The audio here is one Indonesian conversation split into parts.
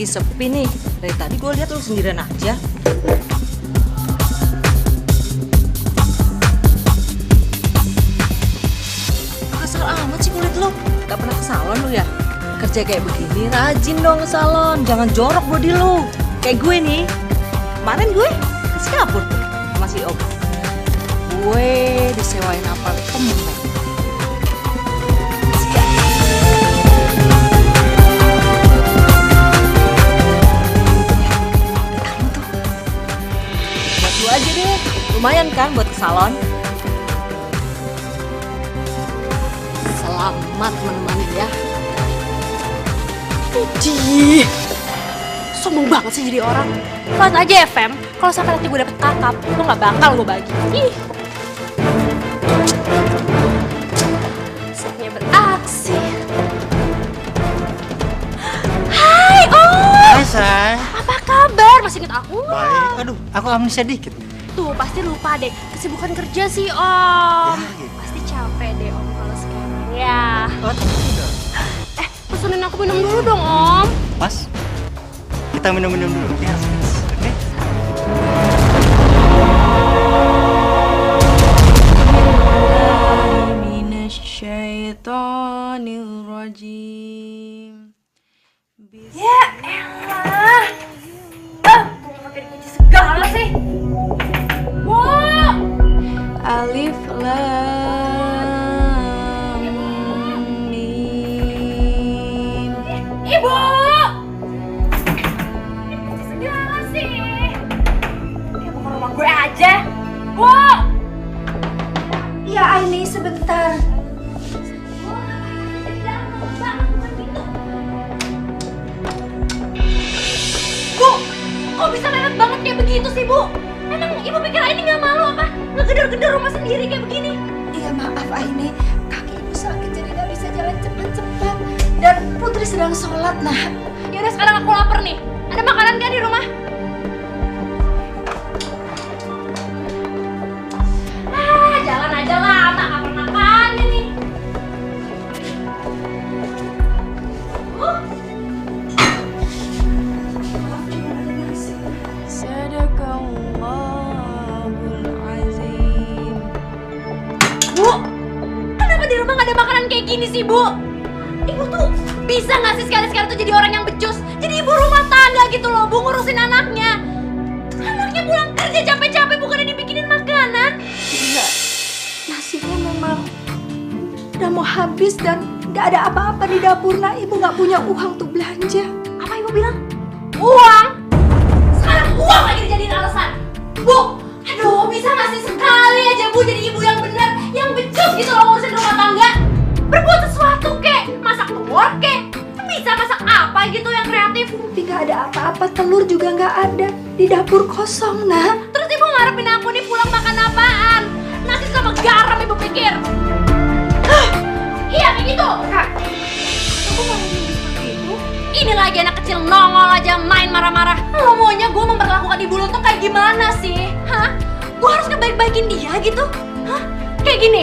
lagi sepi nih. Dari tadi gue lihat lu sendirian aja. Kasar amat sih kulit lu. Gak pernah ke salon lu ya? Kerja kayak begini rajin dong ke salon. Jangan jorok body lu. Kayak gue nih. Kemarin gue ke Singapura sama si Om. Gue disewain apartemen. Aja deh, lumayan kan buat ke salon. Selamat menemani ya. Ih, sombong banget sih jadi orang. Lihat aja ya Fem, kalau sampai nanti gue dapet kakap, lo gak bakal gue bagi. Ih, saatnya beraksi. Hai Om. Hai Say. Apa kabar? Masih inget aku? Baik. Aduh, aku amnesia dikit. Tuh, pasti lupa deh. Kesibukan kerja sih, Om. Ya, gitu. Pasti capek deh, Om, kalau sekarang. Ya. Oh, udah. Pesenin aku minum dulu dong, Om. Mas, kita minum-minum dulu. Ya, oke. Ya elah. Gue pakai dikunci segala sih. Wow. Alif Lam Mim. Ibu. Dikunci segala sih. Dia mau ke rumah gue aja. Bu. Ya Aini, sebentar. Bu, kok bisa mepet banget kayak begitu sih, Bu? Emang ibu pikir ini nggak malu apa? Ngegedor-gedor rumah sendiri kayak begini? Iya maaf Aini, kaki ibu sakit jadi nggak bisa jalan cepat-cepat. Dan Putri sedang sholat, nah. Ya udah sekarang aku lapar nih. Ada makanan nggak di rumah? Jalan aja lama, kapan makannya nih? Sadaqallahul azim. Bu, kenapa di rumah nggak ada makanan kayak gini sih, Bu? Ibu tuh bisa nggak sih sekali-sekali tuh jadi orang yang becus? Jadi ibu rumah tangga gitu loh, Bu, ngurusin anaknya. Anaknya pulang kerja capek-capek bukannya dibikinin makanan. Iya, nasinya memang udah mau habis dan nggak ada apa-apa di dapur. Nah, ibu nggak punya uang tuh belanja. Apa ibu bilang? Uang? Sekarang uang lagi dijadiin alasan. Bu, aduh bisa nggak sih sekali aja Bu jadi ibu yang benar, yang becus gitu loh ngurusin rumah tangga. Berbuat sesuatu kek, masak telur kek. Bisa masak apa gitu yang kreatif. Tapi nggak ada apa-apa, telur juga nggak ada. Di dapur kosong, nah. Terus ibu ngarepin aku nih pulang makan apaan? Nasi sama garam ibu pikir. Hah, iya kayak gitu. Aku mau seperti itu. Ini lagi anak kecil nongol aja main marah-marah. Lo maunya gue memperlakukan ibu lo tuh kayak gimana sih? Hah? Gue harus ngebaik-baikin dia gitu? Hah? Kayak gini.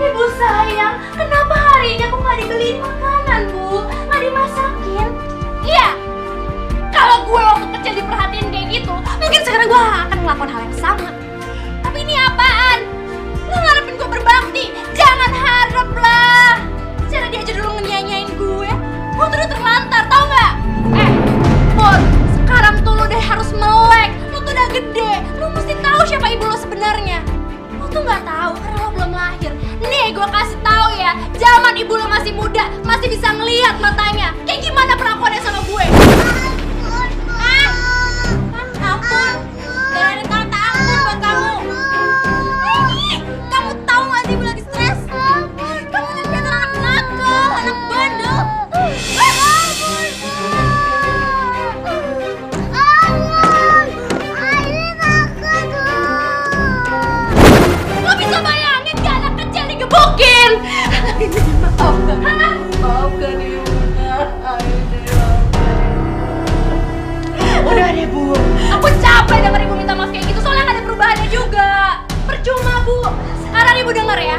Ibu sayang, kenapa hari ini aku gak dibeliin makanan, Bu? Gak dimasakin? Iya. Kalau gue waktu kecil diperhatiin kayak gitu, mungkin sekarang gue akan melakukan hal yang sama. Tapi ini apaan? Lo ngarepin gue berbakti? Jangan harap lah. Cara dia aja dulu nyanyain gue tuh terlantar, tau gak? Pur, sekarang tuh lo deh harus melek. Lo tuh udah gede, lo mesti tahu siapa ibu lo sebenarnya. Lo tuh gak tahu karena lo belum lahir. Nih gue kasih tahu ya, zaman ibu lo masih muda, masih bisa ngelihat matanya. Kayak gimana perlakuannya sama gue? Ampun, gak ada kata ampun buat kamu. Kamu tahu gak sih ibu lagi stres? Kamu tuh kelihatan anak nakal, anak bandel. Lo bisa bayangin gak anak kecil digebukin? Maafkan ibu. Udah deh Bu, aku capek denger ibu minta maaf kayak gitu soalnya gak ada perubahannya juga. Percuma Bu, sekarang ibu denger ya.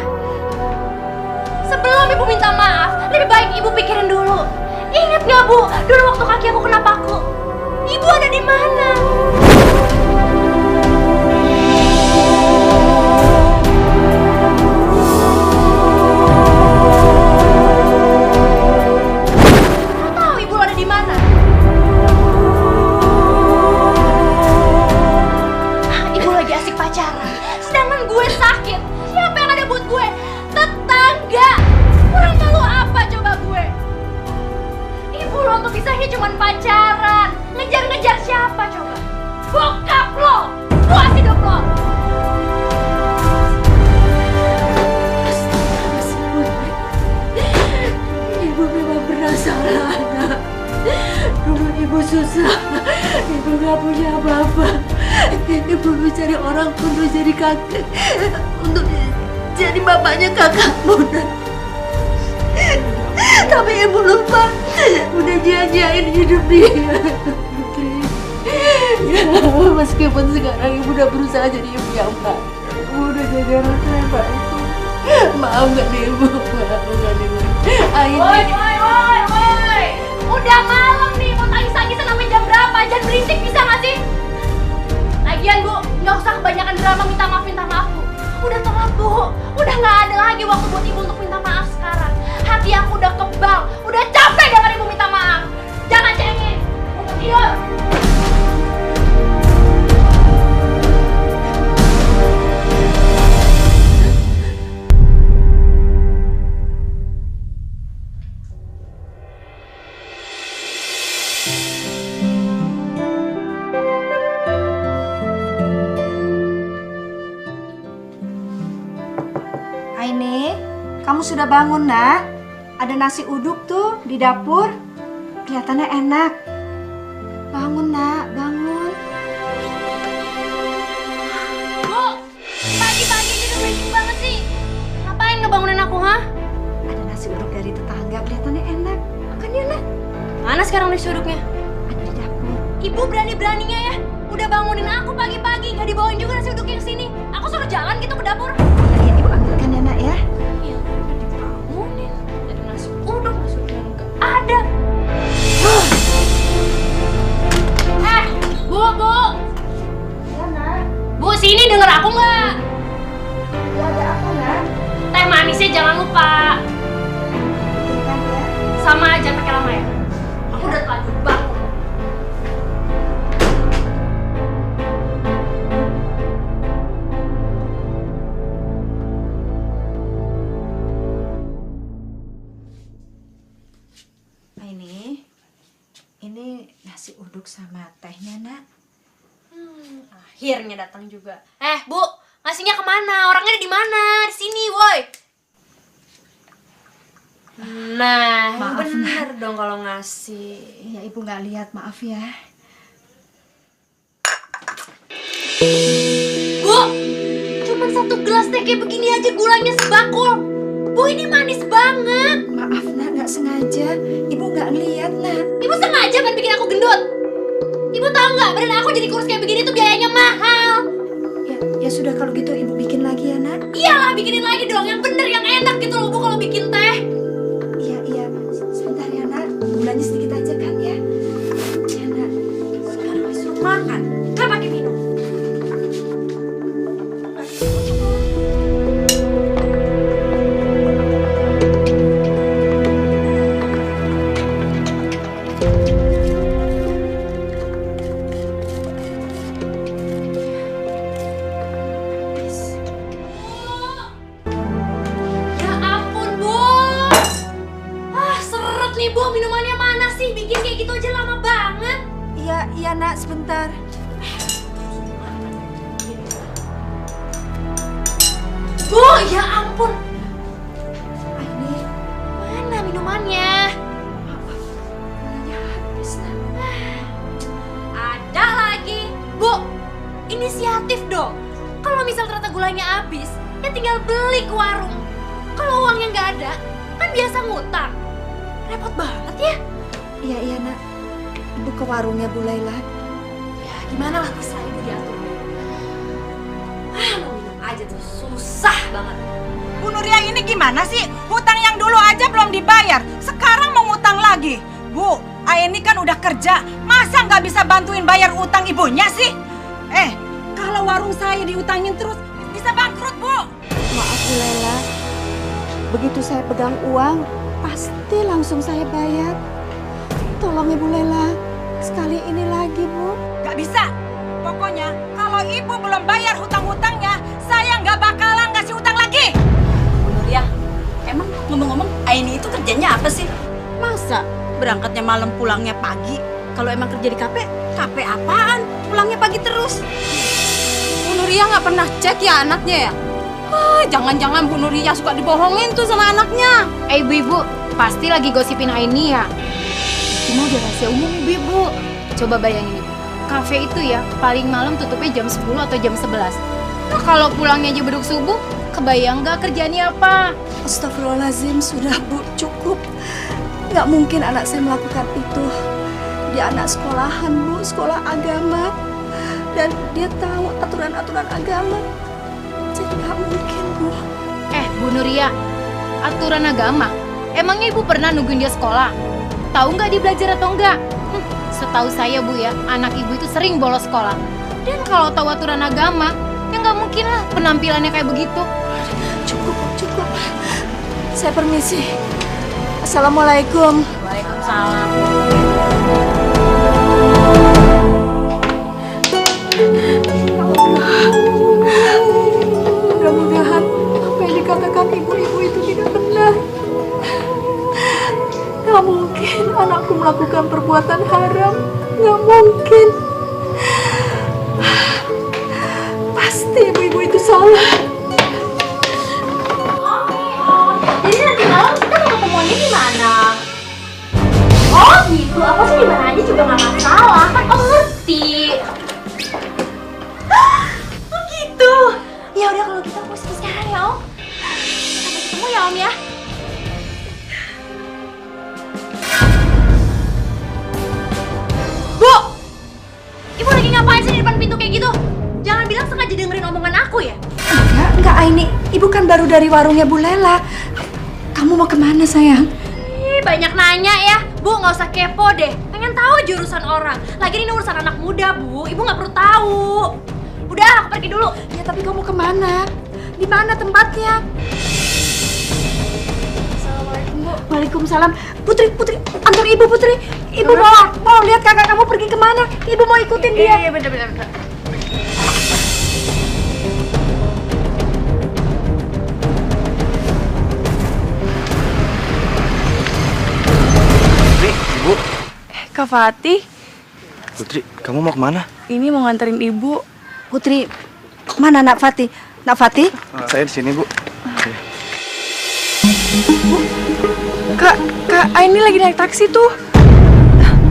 Sebelum ibu minta maaf, lebih baik ibu pikirin dulu. Ingat nggak Bu, dulu waktu kaki aku kena paku, Ibu ada di mana? Kau tahu Ibu ada di mana? Ibu lagi asik pacaran, sedangkan gue sakit. Siapa yang ada buat gue? Tetangga. Kurang malu apa coba gue? Ibu lo tuh bisanya cuma pacaran. Ngejar-ngejar siapa coba? Bokap lo! Puas hidup lo! Ibu memang pernah salah, Nak. Dulu ibu susah, ibu gak punya apa-apa. Ibu mencari orang untuk jadi kakak, untuk jadi bapaknya kakakmu, Nak. Tapi ibu lupa, udah dia-diain hidup dia. Ya, meskipun sekarang ibu udah berusaha jadi ibu yang baik, ibu udah jadi orang yang baik. Maafkan ibu, maafkan ibu. Woi! Udah malam nih, mau tangis-tangisan sampai jam berapa? Jangan berisik bisa gak sih? Lagian Bu, gak usah kebanyakan drama minta maaf Bu. Udah telat Bu, udah gak ada lagi waktu buat Ibu untuk minta maaf sekarang. Hati aku udah kebal, udah capek dengar Ibu minta maaf. Jangan cengeng, untuk tidur. Aini, kamu sudah bangun, Nak? Ada nasi uduk tuh di dapur. Kelihatannya enak. Bangun, Nak, bangun. Bu, pagi-pagi ini udah berisik banget sih. Ngapain ngebangunin aku, ha? Ada nasi uduk dari tetangga, kelihatannya enak. Makan ya, Nak. Mana sekarang nasi uduknya? Ada di dapur. Ibu berani-beraninya ya, udah bangunin aku pagi-pagi, gak dibawain juga nasi uduknya ke sini. Aku suruh jalan gitu ke dapur. Ya, ibu ambilkan ya, Nak, ya. Iya, udah dibangunin. Ada nasi uduknya nggak ada. Bu. Ya, Nak. Bu, sini denger aku nggak? Ya, ada apa, Nak? Teh manisnya jangan lupa. Bikinkan ya. Sama aja pakai lama ya. Aku udah telanjur bangun. Ini nasi uduk sama tehnya, Nak. Akhirnya datang juga. Bu, ngasihnya kemana? Orangnya di mana? Di sini, woi. Nah, Maaf, bener dong kalau ngasih. Ya, ibu nggak lihat, maaf ya. Bu, cuman satu gelas teh kayak begini aja gulanya sebakul. Bu, ini manis banget. Maaf, Nak, nggak sengaja. Ibu nggak ngeliat, Nak. Ibu sengaja kan bikin aku gendut. Ibu tahu nggak, badan aku jadi kurus kayak begini tuh biayanya mahal. Ya sudah, kalau gitu ibu bikin lagi ya, Nak. Iyalah, bikinin lagi dong, yang bener, yang enak gitu loh Bu kalau bikin teh. Iya. Sebentar ya, Nak. Gulanya sedikit aja kan ya. Ya, Nak. Sekarang disuruh makan, nggak pakai minum. Ya ampun, Bu. Seret nih Bu, minumannya mana sih? Bikin kayak gitu aja lama banget. Iya, Nak, sebentar. Bu, ya ampun. Ini Mana minumannya? gulanya habis, Nak. Ada lagi. Bu, inisiatif dong. Kalau misal ternyata gulanya habis, ya tinggal beli ke warung. Kalau uangnya nggak ada, kan biasa ngutang. Repot banget ya. Iya, Nak. Ibu ke warungnya Bu Laila. Ya gimana lah, terserah ibu diatur. Mau minum aja tuh susah banget. Bu Nuria ini gimana sih? Hutang yang dulu aja belum dibayar, sekarang mau ngutang lagi. Bu, Aini kan udah kerja, masa nggak bisa bantuin bayar utang ibunya sih? Kalau warung saya diutangin terus, bisa bangkrut, Bu. Maaf Bu Lela, begitu saya pegang uang, pasti langsung saya bayar. Tolong Ibu Lela, sekali ini lagi Bu. Nggak bisa. Pokoknya kalau ibu belum bayar hutang-hutangnya, saya nggak bakalan ngasih utang lagi. Bu Nuria, emang ngomong-ngomong Aini itu kerjanya apa sih? Masa berangkatnya malam pulangnya pagi? Kalau emang kerja di kafe apaan? Pulangnya pagi terus. Bu Nuria nggak pernah cek ya anaknya ya? Jangan-jangan Bu Nuria suka dibohongin tuh sama anaknya. Ibu-ibu, pasti lagi gosipin Aini ya? Cuma udah rahasia umum ibu-ibu. Coba bayangin ibu, kafe itu ya paling malam tutupnya jam 10 atau jam 11. Nah kalau pulangnya aja beduk subuh, kebayang nggak kerjaannya apa? Astagfirullahaladzim, sudah Bu, cukup. Nggak mungkin anak saya melakukan itu. Dia anak sekolahan Bu, sekolah agama. Dan dia tahu aturan-aturan agama. Jadi nggak mungkin Bu. Bu Nuria, aturan agama? Emangnya ibu pernah nungguin dia sekolah? Tahu nggak dia belajar atau enggak? Setahu saya Bu ya, anak ibu itu sering bolos sekolah. Dan kalau tahu aturan agama, ya nggak mungkin lah penampilannya kayak begitu. Cukup. Saya permisi. Assalamualaikum. Waalaikumsalam. Mudah-mudahan apa yang dikatakan ibu-ibu itu tidak benar. Gak mungkin anakku melakukan perbuatan haram. Gak mungkin. Pasti ibu-ibu itu salah. Jadi nanti malam kita mau ketemuannya di mana? Oh gitu, apa sih di mana aja juga nggak masalah, kan Om ngerti. Oh gitu. Ya udah kalau kita mau sekarang ya Om. Sampai ketemu ya Om ya. Bu, Ibu lagi ngapain sih di depan pintu kayak gitu? Jangan bilang sengaja dengerin omongan aku ya. Enggak Aini. Ibu kan baru dari warungnya Bu Lela. Kamu mau kemana sayang? Banyak nanya ya, Bu nggak usah kepo deh. Pengen tahu jurusan orang. Lagi ini urusan anak muda Bu, Ibu nggak perlu tahu. Udah, aku pergi dulu. Ya tapi kamu kemana? Di mana tempatnya? Assalamualaikum Bu. Waalaikumsalam. Putri, antar Ibu Putri. Ibu mau lihat kakak kamu pergi kemana? Ibu mau ikutin dia. Iya, bener. Putri, Ibu. Kak Fatih, Putri, kamu mau kemana? ini mau nganterin ibu. Putri, mana Nak Fatih? Nak Fatih? Saya di sini, Bu. Kak Aini lagi naik taksi tuh.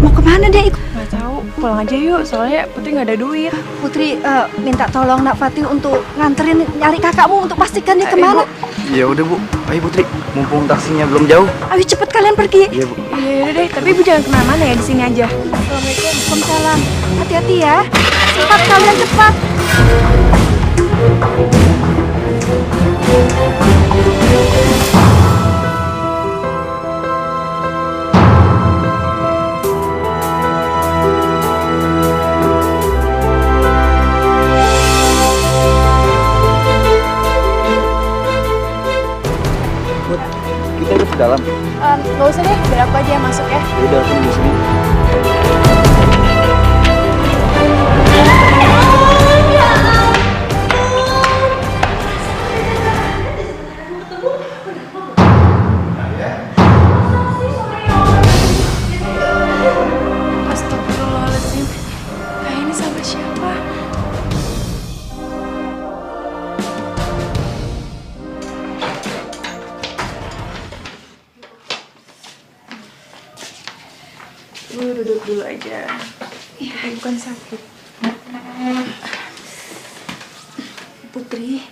Mau kemana dia? Nggak tahu, pulang aja yuk. Soalnya Putri nggak ada duit. Putri, minta tolong Nak Fatih untuk nganterin nyari kakakmu untuk pastikan dia kemana. Ya udah, Bu. Ayo Putri, mumpung taksinya belum jauh. Ayo cepet kalian pergi. Iya, Bu. Iya deh, tapi ibu jangan kemana-mana ya, di sini aja. Assalamualaikum. Waalaikumsalam. Hati-hati ya. Cepat kalian cepat. Kita udah ke dalam. Nggak usah deh, biar aku aja yang masuk ya. Udah, aku di sini. Astagfirullahaladzim. Kak Aini sama siapa? Ibu duduk dulu aja. Bukan sakit. Putri,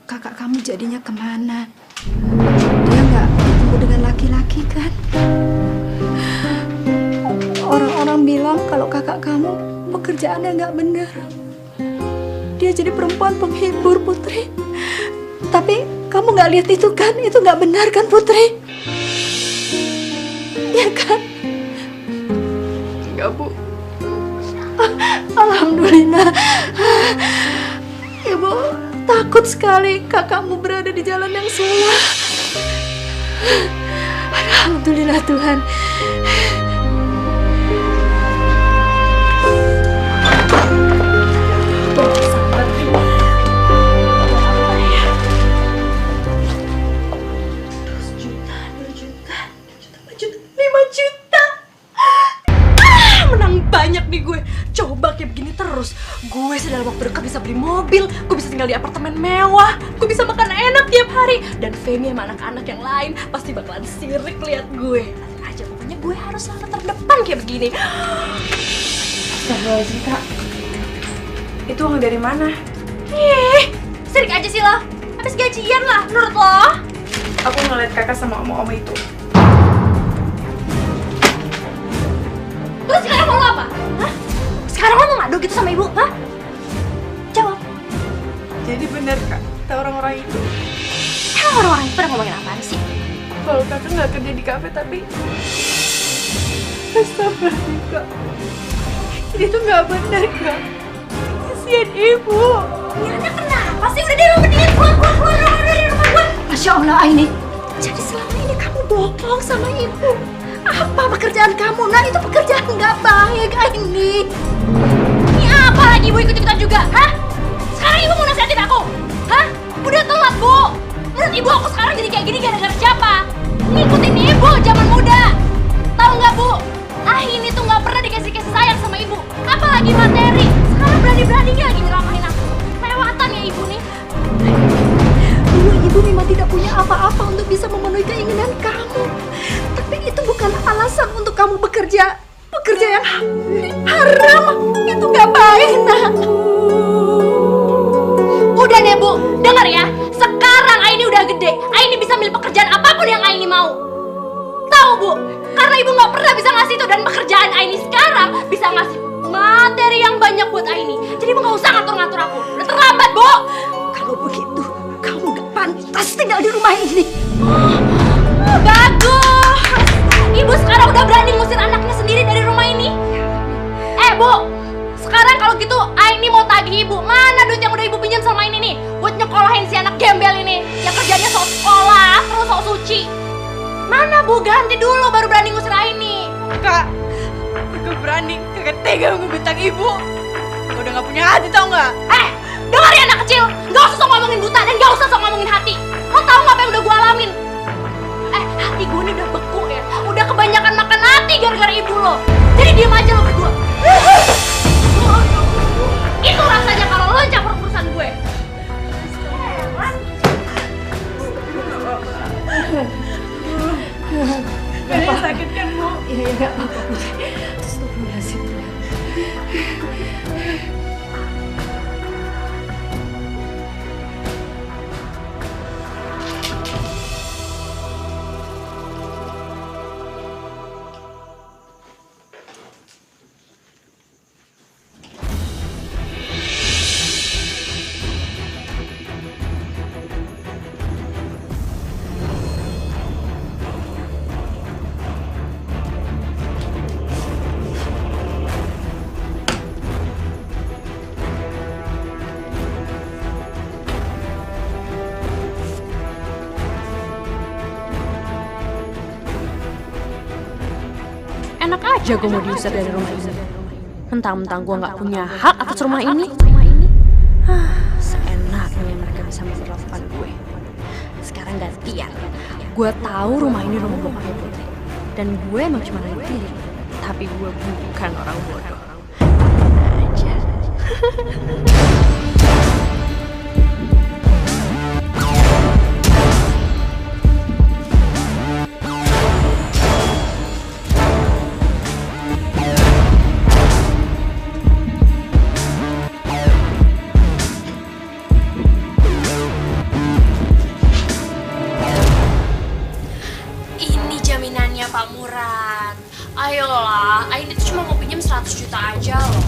kakak kamu jadinya kemana? Dia nggak ketemu dengan laki-laki kan? Orang-orang bilang kalau kakak kamu pekerjaannya nggak benar. Dia jadi perempuan penghibur, Putri. Tapi kamu nggak lihat itu kan? Itu nggak benar kan, Putri? ya kan? Enggak, Bu. Alhamdulillah. Ibu takut sekali kakakmu berada di jalan yang salah. Alhamdulillah Tuhan. Gue dalam waktu dekat bisa beli mobil, gue bisa tinggal di apartemen mewah, gue bisa makan enak tiap hari, dan Femi sama anak-anak yang lain pasti bakalan sirik lihat gue. Lihat aja, pokoknya gue harus selalu terdepan kayak begini. Astagfirullahaladzim, Kak. Itu uang dari mana? Sirik aja sih lo, habis gajian lah menurut lo. Aku ngeliat kakak sama om-om itu. Terus sekarang mau lo apa? Hah? Sekarang lo mau ngadu gitu sama ibu? Hah? Jawab. Jadi bener, Kak, kata orang-orang itu. Emang orang-orang itu pada ngomongin apaan sih? Kalau kakak nggak kerja di kafe, tapi astagfirullahaladzim, Kak. Ini tuh nggak benar, Kak. Kasihan ibu. Miranda kenapa sih? Udah deh, lo mendingan keluar dari rumah gue. Masya Allah Aini. Jadi selama ini kamu bohong sama ibu. Apa pekerjaan kamu? Nah itu pekerjaan nggak baik Aini. Ini apa lagi ibu ikut-ikutan juga? Hah? Sekarang ibu mau nasihatin aku? Hah? Udah telat, Bu. Menurut ibu aku sekarang jadi kayak gini gara-gara siapa? Ngikutin ibu zaman muda. Tahu nggak, Bu? Ini tuh nggak pernah dikasih kasih sayang sama ibu. Apalagi materi. Sekarang berani-beraninya lagi nyeramahin aku. Kelewatan ya ibu nih. Dulu ibu memang tidak punya apa-apa untuk bisa memenuhi keinginan kamu. Tapi itu bukan alasan untuk kamu bekerja. Bekerja yang haram. Itu nggak baik, nak. Udah deh, Bu. Dengar ya. Sekarang Aini udah gede. Aini bisa milih pekerjaan apapun yang Aini mau. Tahu, Bu? Karena ibu nggak pernah bisa ngasih itu, dan pekerjaan Aini sekarang bisa ngasih materi yang banyak buat Aini. Jadi ibu nggak usah ngatur-ngatur aku. Udah terlambat, Bu. Kalau begitu, kamu nggak pantas tinggal di rumah ini. Bagus. Ibu sekarang udah berani ngusir anaknya sendiri dari rumah ini. Bu, sekarang kalau gitu Aini mau tagih ibu. Mana duit yang udah ibu pinjam selama ini nih buat nyekolahin si anak gembel ini yang kerjanya sok sekolah terus sok suci. Mana, Bu? Ganti dulu baru berani ngusir Aini. Kak, aku berani. Kakak tega ngebentak ibu. Aku udah gak punya hati, tau gak? Dengar ya anak kecil. Gak usah sok ngomongin buta dan gak usah sok ngomongin hati. Lo tau gak apa yang udah gue alamin? Hati gue ini udah beku ya. Udah kebanyakan makan hati gara-gara ibu lo. Jadi diem aja lo berdua. Itu rasanya kalau lo campur urusan gue. Gak ada yang sakit kan, Bu? Iya, nggak apa-apa. Astagfirullahaladzim. Enak aja gue mau diusir dari rumah ini. Mentang-mentang gue gak punya hak atas rumah ini. Seenaknya mereka bisa memperlakukan gue. Sekarang gantian. Gue tahu rumah ini rumah bokapnya Putri. Dan gue emang cuma lagi diri. Tapi gue bukan orang bodoh. Aja. Pak Murad, ayolah, Aini tuh cuma mau pinjam 100 juta aja loh.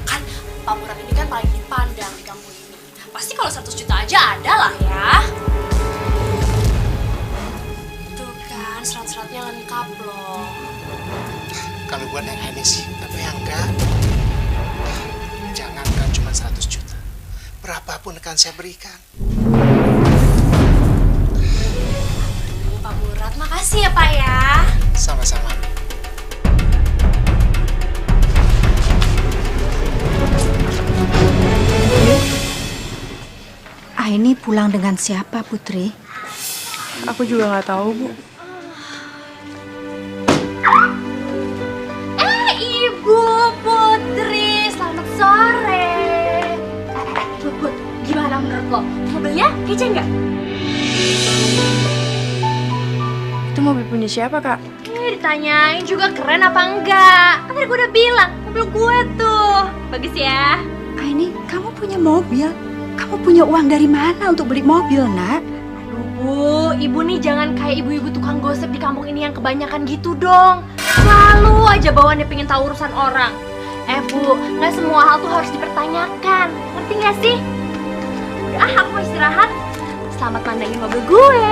Kan Pak Murad ini kan paling dipandang di kampung ini. Pasti kalau 100 juta aja ada lah ya. Tuh kan, serat-seratnya lengkap loh. buat Neng Aini sih, tapi ya enggak. Jangankan cuma 100 juta. Berapapun akan saya berikan. Pak Murad, makasih ya Pak ya. Sama-sama. Aini pulang dengan siapa, Putri? Aku juga nggak tahu, Bu. Ibu Putri, selamat sore. Put, gimana menurut lo? Mobilnya kece nggak? Itu mobil punya siapa, Kak? Ditanyain juga keren apa enggak? Kan tadi gue udah bilang, mobil gue tuh. Bagus ya. Aini, kamu punya mobil? Kamu punya uang dari mana untuk beli mobil, Nak? Bu, ibu nih jangan kayak ibu-ibu tukang gosip di kampung ini yang kebanyakan gitu dong. Selalu aja bawaannya pengen tahu urusan orang. Bu, nggak semua hal tuh harus dipertanyakan. Ngerti nggak sih? Udah, aku mau istirahat. Selamat mandangin mobil gue.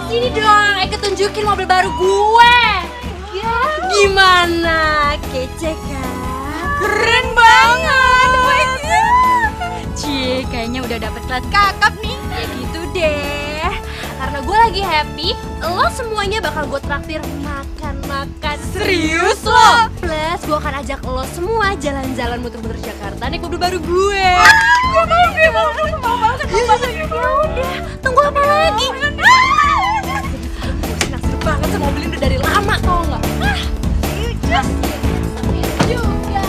Sini dong, Eka tunjukin mobil baru gue. Ya. Gimana? Kece kan? Keren banget. Cie, kayaknya udah dapet kelas kakap nih. Ya gitu deh. Karena gue lagi happy, lo semuanya bakal gue traktir makan-makan. Serius lo? Plus, gue akan ajak lo semua jalan-jalan muter-muter Jakarta naik mobil baru gue. Gue mau banget. Ya udah, tunggu apa lagi? Gue senang banget sama mobil ini udah dari lama, tau nggak? Juga.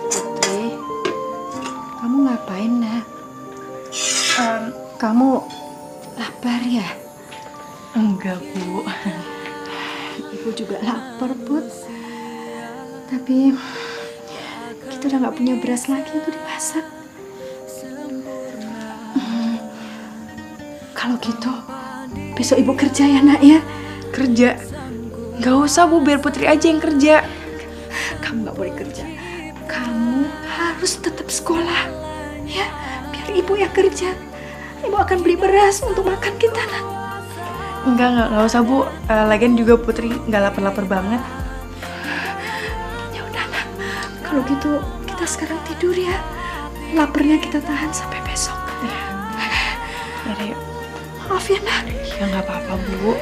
Putri, kamu ngapain, Nak? Kamu lapar ya? Enggak, Bu. Ibu juga lapar, Put. Tapi kita udah nggak punya beras lagi untuk dimasak. Kalau gitu, besok ibu kerja ya, Nak ya? Kerja? Nggak usah, Bu. Biar Putri aja yang kerja. Kamu nggak boleh kerja. Kamu harus tetap sekolah. Ya, biar ibu yang kerja. Ibu akan beli beras untuk makan kita, Nak. Nggak usah, Bu. Lagian juga Putri nggak lapar-lapar banget. Ya udah, Nak. Kalau gitu, kita sekarang tidur ya. Laparnya kita tahan sampai besok. Ya udah, yuk. Maaf ya, Nak. Ya nggak apa-apa, Bu.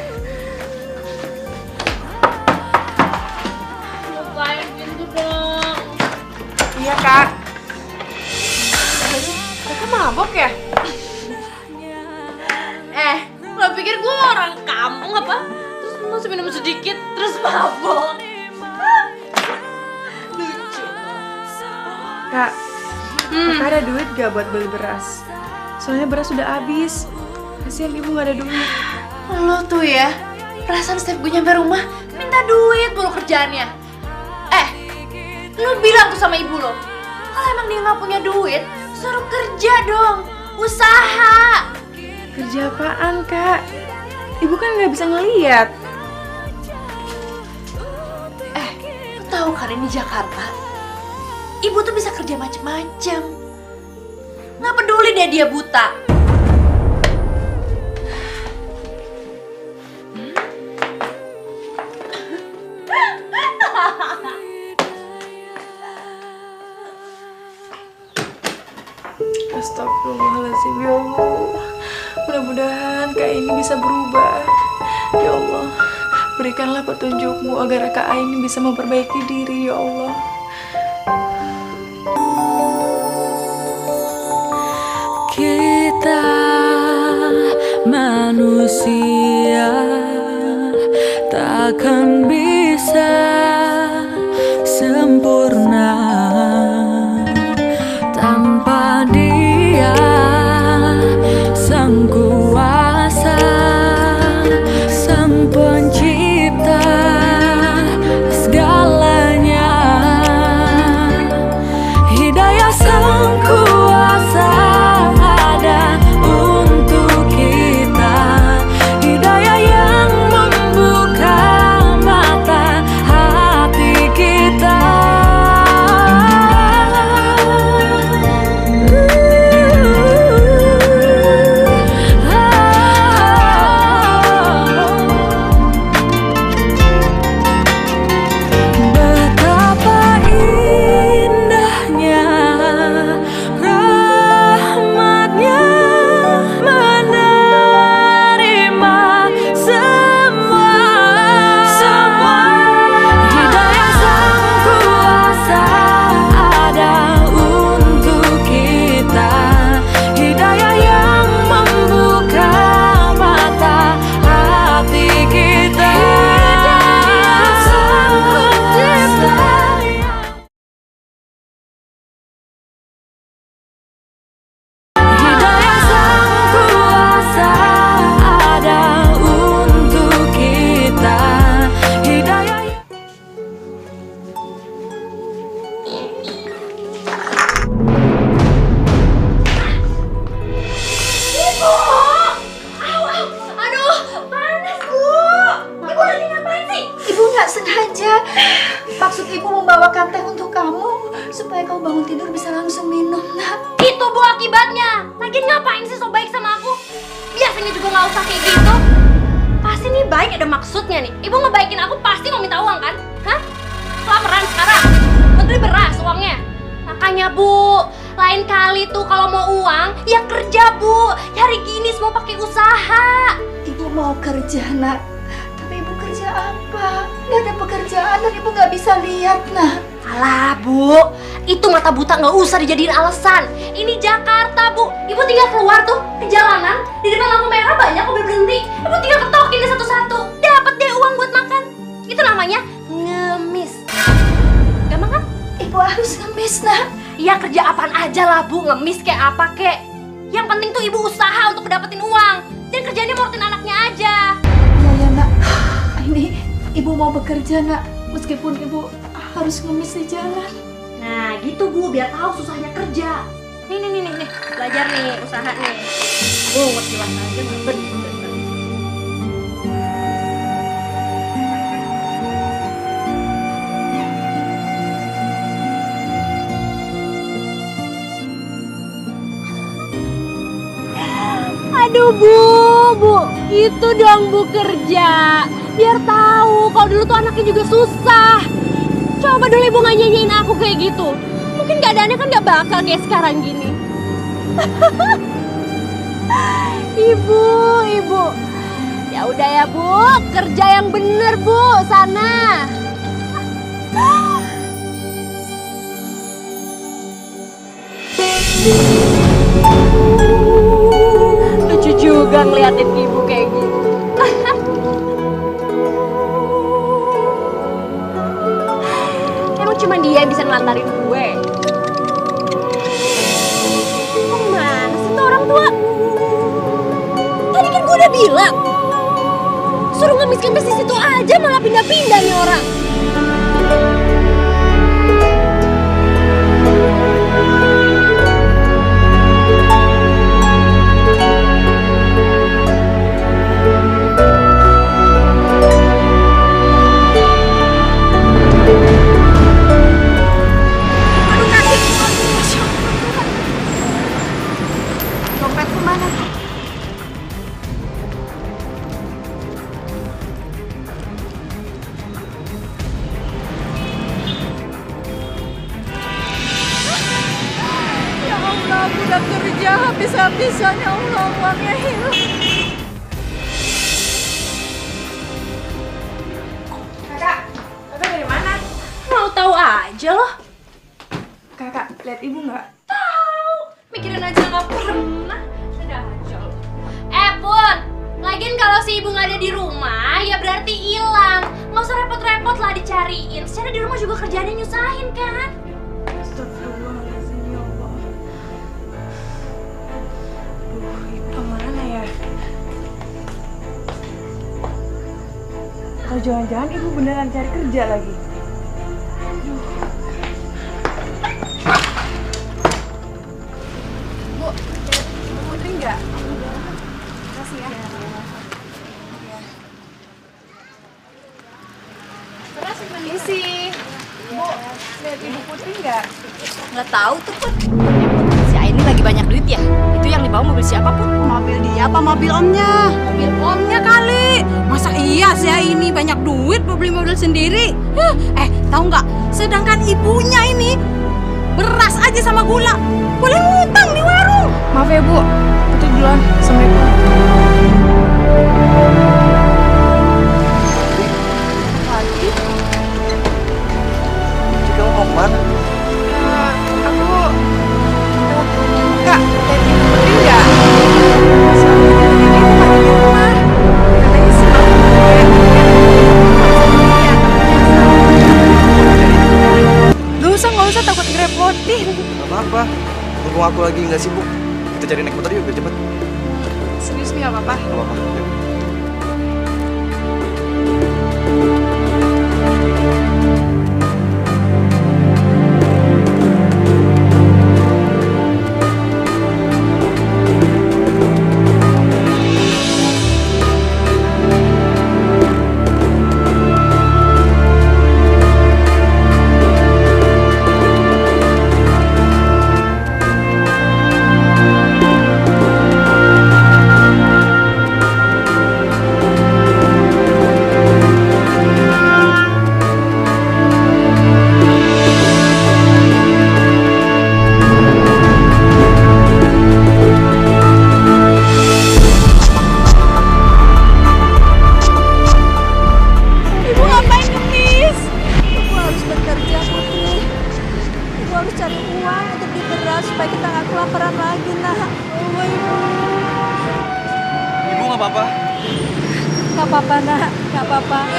Bukain pintu dong. Iya, Kak. Kakak mabok ya? Lo pikir gue orang kampung apa? Terus masih minum sedikit, terus mabok. Lucu. Kak, Kakak ada duit gak buat beli beras? Soalnya beras sudah habis. Kasihan ibu gak ada duit. Lo tuh ya, perasaan setiap gue nyampe rumah minta duit mulu kerjaannya. Lo bilang tuh sama ibu lo, kalau emang dia gak punya duit, suruh kerja dong, usaha. Kerja apaan, Kak? Ibu kan gak bisa ngeliat. Lo tahu kan ini Jakarta? Ibu tuh bisa kerja macem-macem. Gak peduli deh dia buta. Astagfirullahaladzim, ya Allah. Mudah-mudahan Kak Aini bisa berubah. Ya Allah, berikanlah petunjukmu agar Kak Aini bisa memperbaiki diri, ya Allah. Kita manusia takkan bisa sempurna tanpa Dia Sang Kuasa, Sang Pencipta segalanya. Hidayah Sang Kuasa ada untuk kita, hidayah yang membuka mata hati kita. nggak sengaja. Maksud ibu membawakan teh untuk kamu supaya kamu bangun tidur bisa langsung minum, nak. Itu Bu akibatnya. Lagian ngapain sih so baik sama aku? Biasanya juga nggak usah kayak gitu. Pasti nih baik ada maksudnya nih. Ibu ngebaikin aku pasti mau minta uang kan? Hah? Kelaparan sekarang? Menteri beras uangnya. Makanya Bu, lain kali tuh kalau mau uang ya kerja Bu. Cari gini semua pakai usaha. Ibu mau kerja, nak. Tapi ibu kerja apa? Nggak ada pekerjaan dan ibu nggak bisa lihat, nak. Alah Bu, itu mata buta nggak usah dijadiin alasan. Ini Jakarta Bu, ibu tinggal keluar tuh ke jalanan, di depan lampu merah banyak mobil berhenti. Ibu tinggal ketokin deh satu-satu, dapat deh uang buat makan. Itu namanya ngemis. Gampang kan? Ibu harus ngemis, nak. Ya kerja apaan aja lah Bu, ngemis kayak apa kek. Yang penting tuh ibu usaha untuk dapetin uang. Jangan kerjanya ngurutin anaknya aja. Ya, nak. Ini ibu mau bekerja, nak. Meskipun ibu harus ngemis di jalan. Nah gitu Bu, biar tahu susahnya kerja. Nih, belajar nih, usaha nih. Jelas aja bener. Aduh Bu, itu dong Bu kerja. Biar tahu kalau dulu tuh anaknya juga susah. Coba dulu ibu nggak nyanyiin aku kayak gitu. Mungkin keadaannya kan nggak bakal kayak sekarang gini. Ibu. Ya udah ya Bu, kerja yang bener Bu, sana. Lucu juga ngeliatin ibu kayak gitu. Emang cuma dia yang bisa ngelantarin gue. Kemana sih tuh orang tua? Tadi kan gue udah bilang suruh ngemis-ngemis di situ aja, malah pindah-pindah nih orang. Udah kerja habis-habisan, ya Allah, uangnya hilang. Kakak dari mana? Mau tahu aja loh. Kakak, lihat ibu nggak? Tahu, mikirin aja nggak pernah. Sudah aja. Pun, lagian kalau si ibu nggak ada di rumah, ya berarti hilang. Nggak usah repot-repot lah dicariin. Secara di rumah juga kerjaannya nyusahin kan? Astagfirullahaladzim, ya Allah. Ibu kemana ya? Atau jangan-jangan ibu beneran cari kerja lagi? Bu, Ibu Putri nggak? Makasih ya. Isi. Bu, lihat Ibu Putri nggak? Nggak tahu tuh Put. Si Aini lagi banyak duit ya? Itu yang dibawa mobil siapa Put? Mobil dia apa mobil omnya? Mobil omnya kali. Masa iya si Aini banyak duit beli mobil sendiri? Tahu nggak? Sedangkan ibunya ini beras aja sama gula boleh ngutang di warung. Maaf ya Bu, Putri duluan. Assalamualaikum. Kamu mau kemana? Kak, lihat Ibu Putri nggak? Soalnya ini Ibu nggak di rumah. Katanya sih mau nggak usah takut ngerepotin. Gak apa-apa, mumpung aku lagi nggak sibuk. Kita cari naik motor yuk biar cepet. Serius nih nggak apa-apa. Gak apa-apa. Yuk.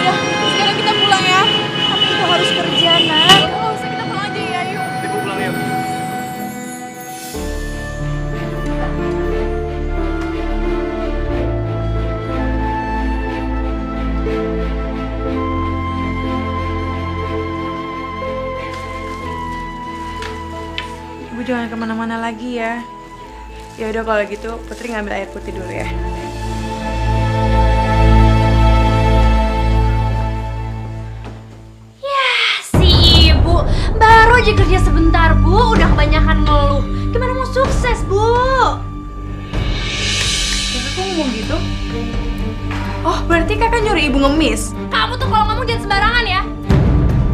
udah. Sekarang kita pulang ya. Tapi ibu harus kerja, Nak. Nggak usah, kita pulang aja ya, yuk. Ibu pulang yuk. Ibu jangan kemana-mana lagi ya. Ya udah kalau gitu Putri ngambil air putih dulu ya. Si ibu baru aja kerja sebentar, Bu, udah kebanyakan ngeluh. Gimana mau sukses, Bu? Tapi kok ngomong gitu? Oh, berarti kakak nyuruh ibu ngemis? Kamu tuh kalau ngomong jangan sembarangan ya.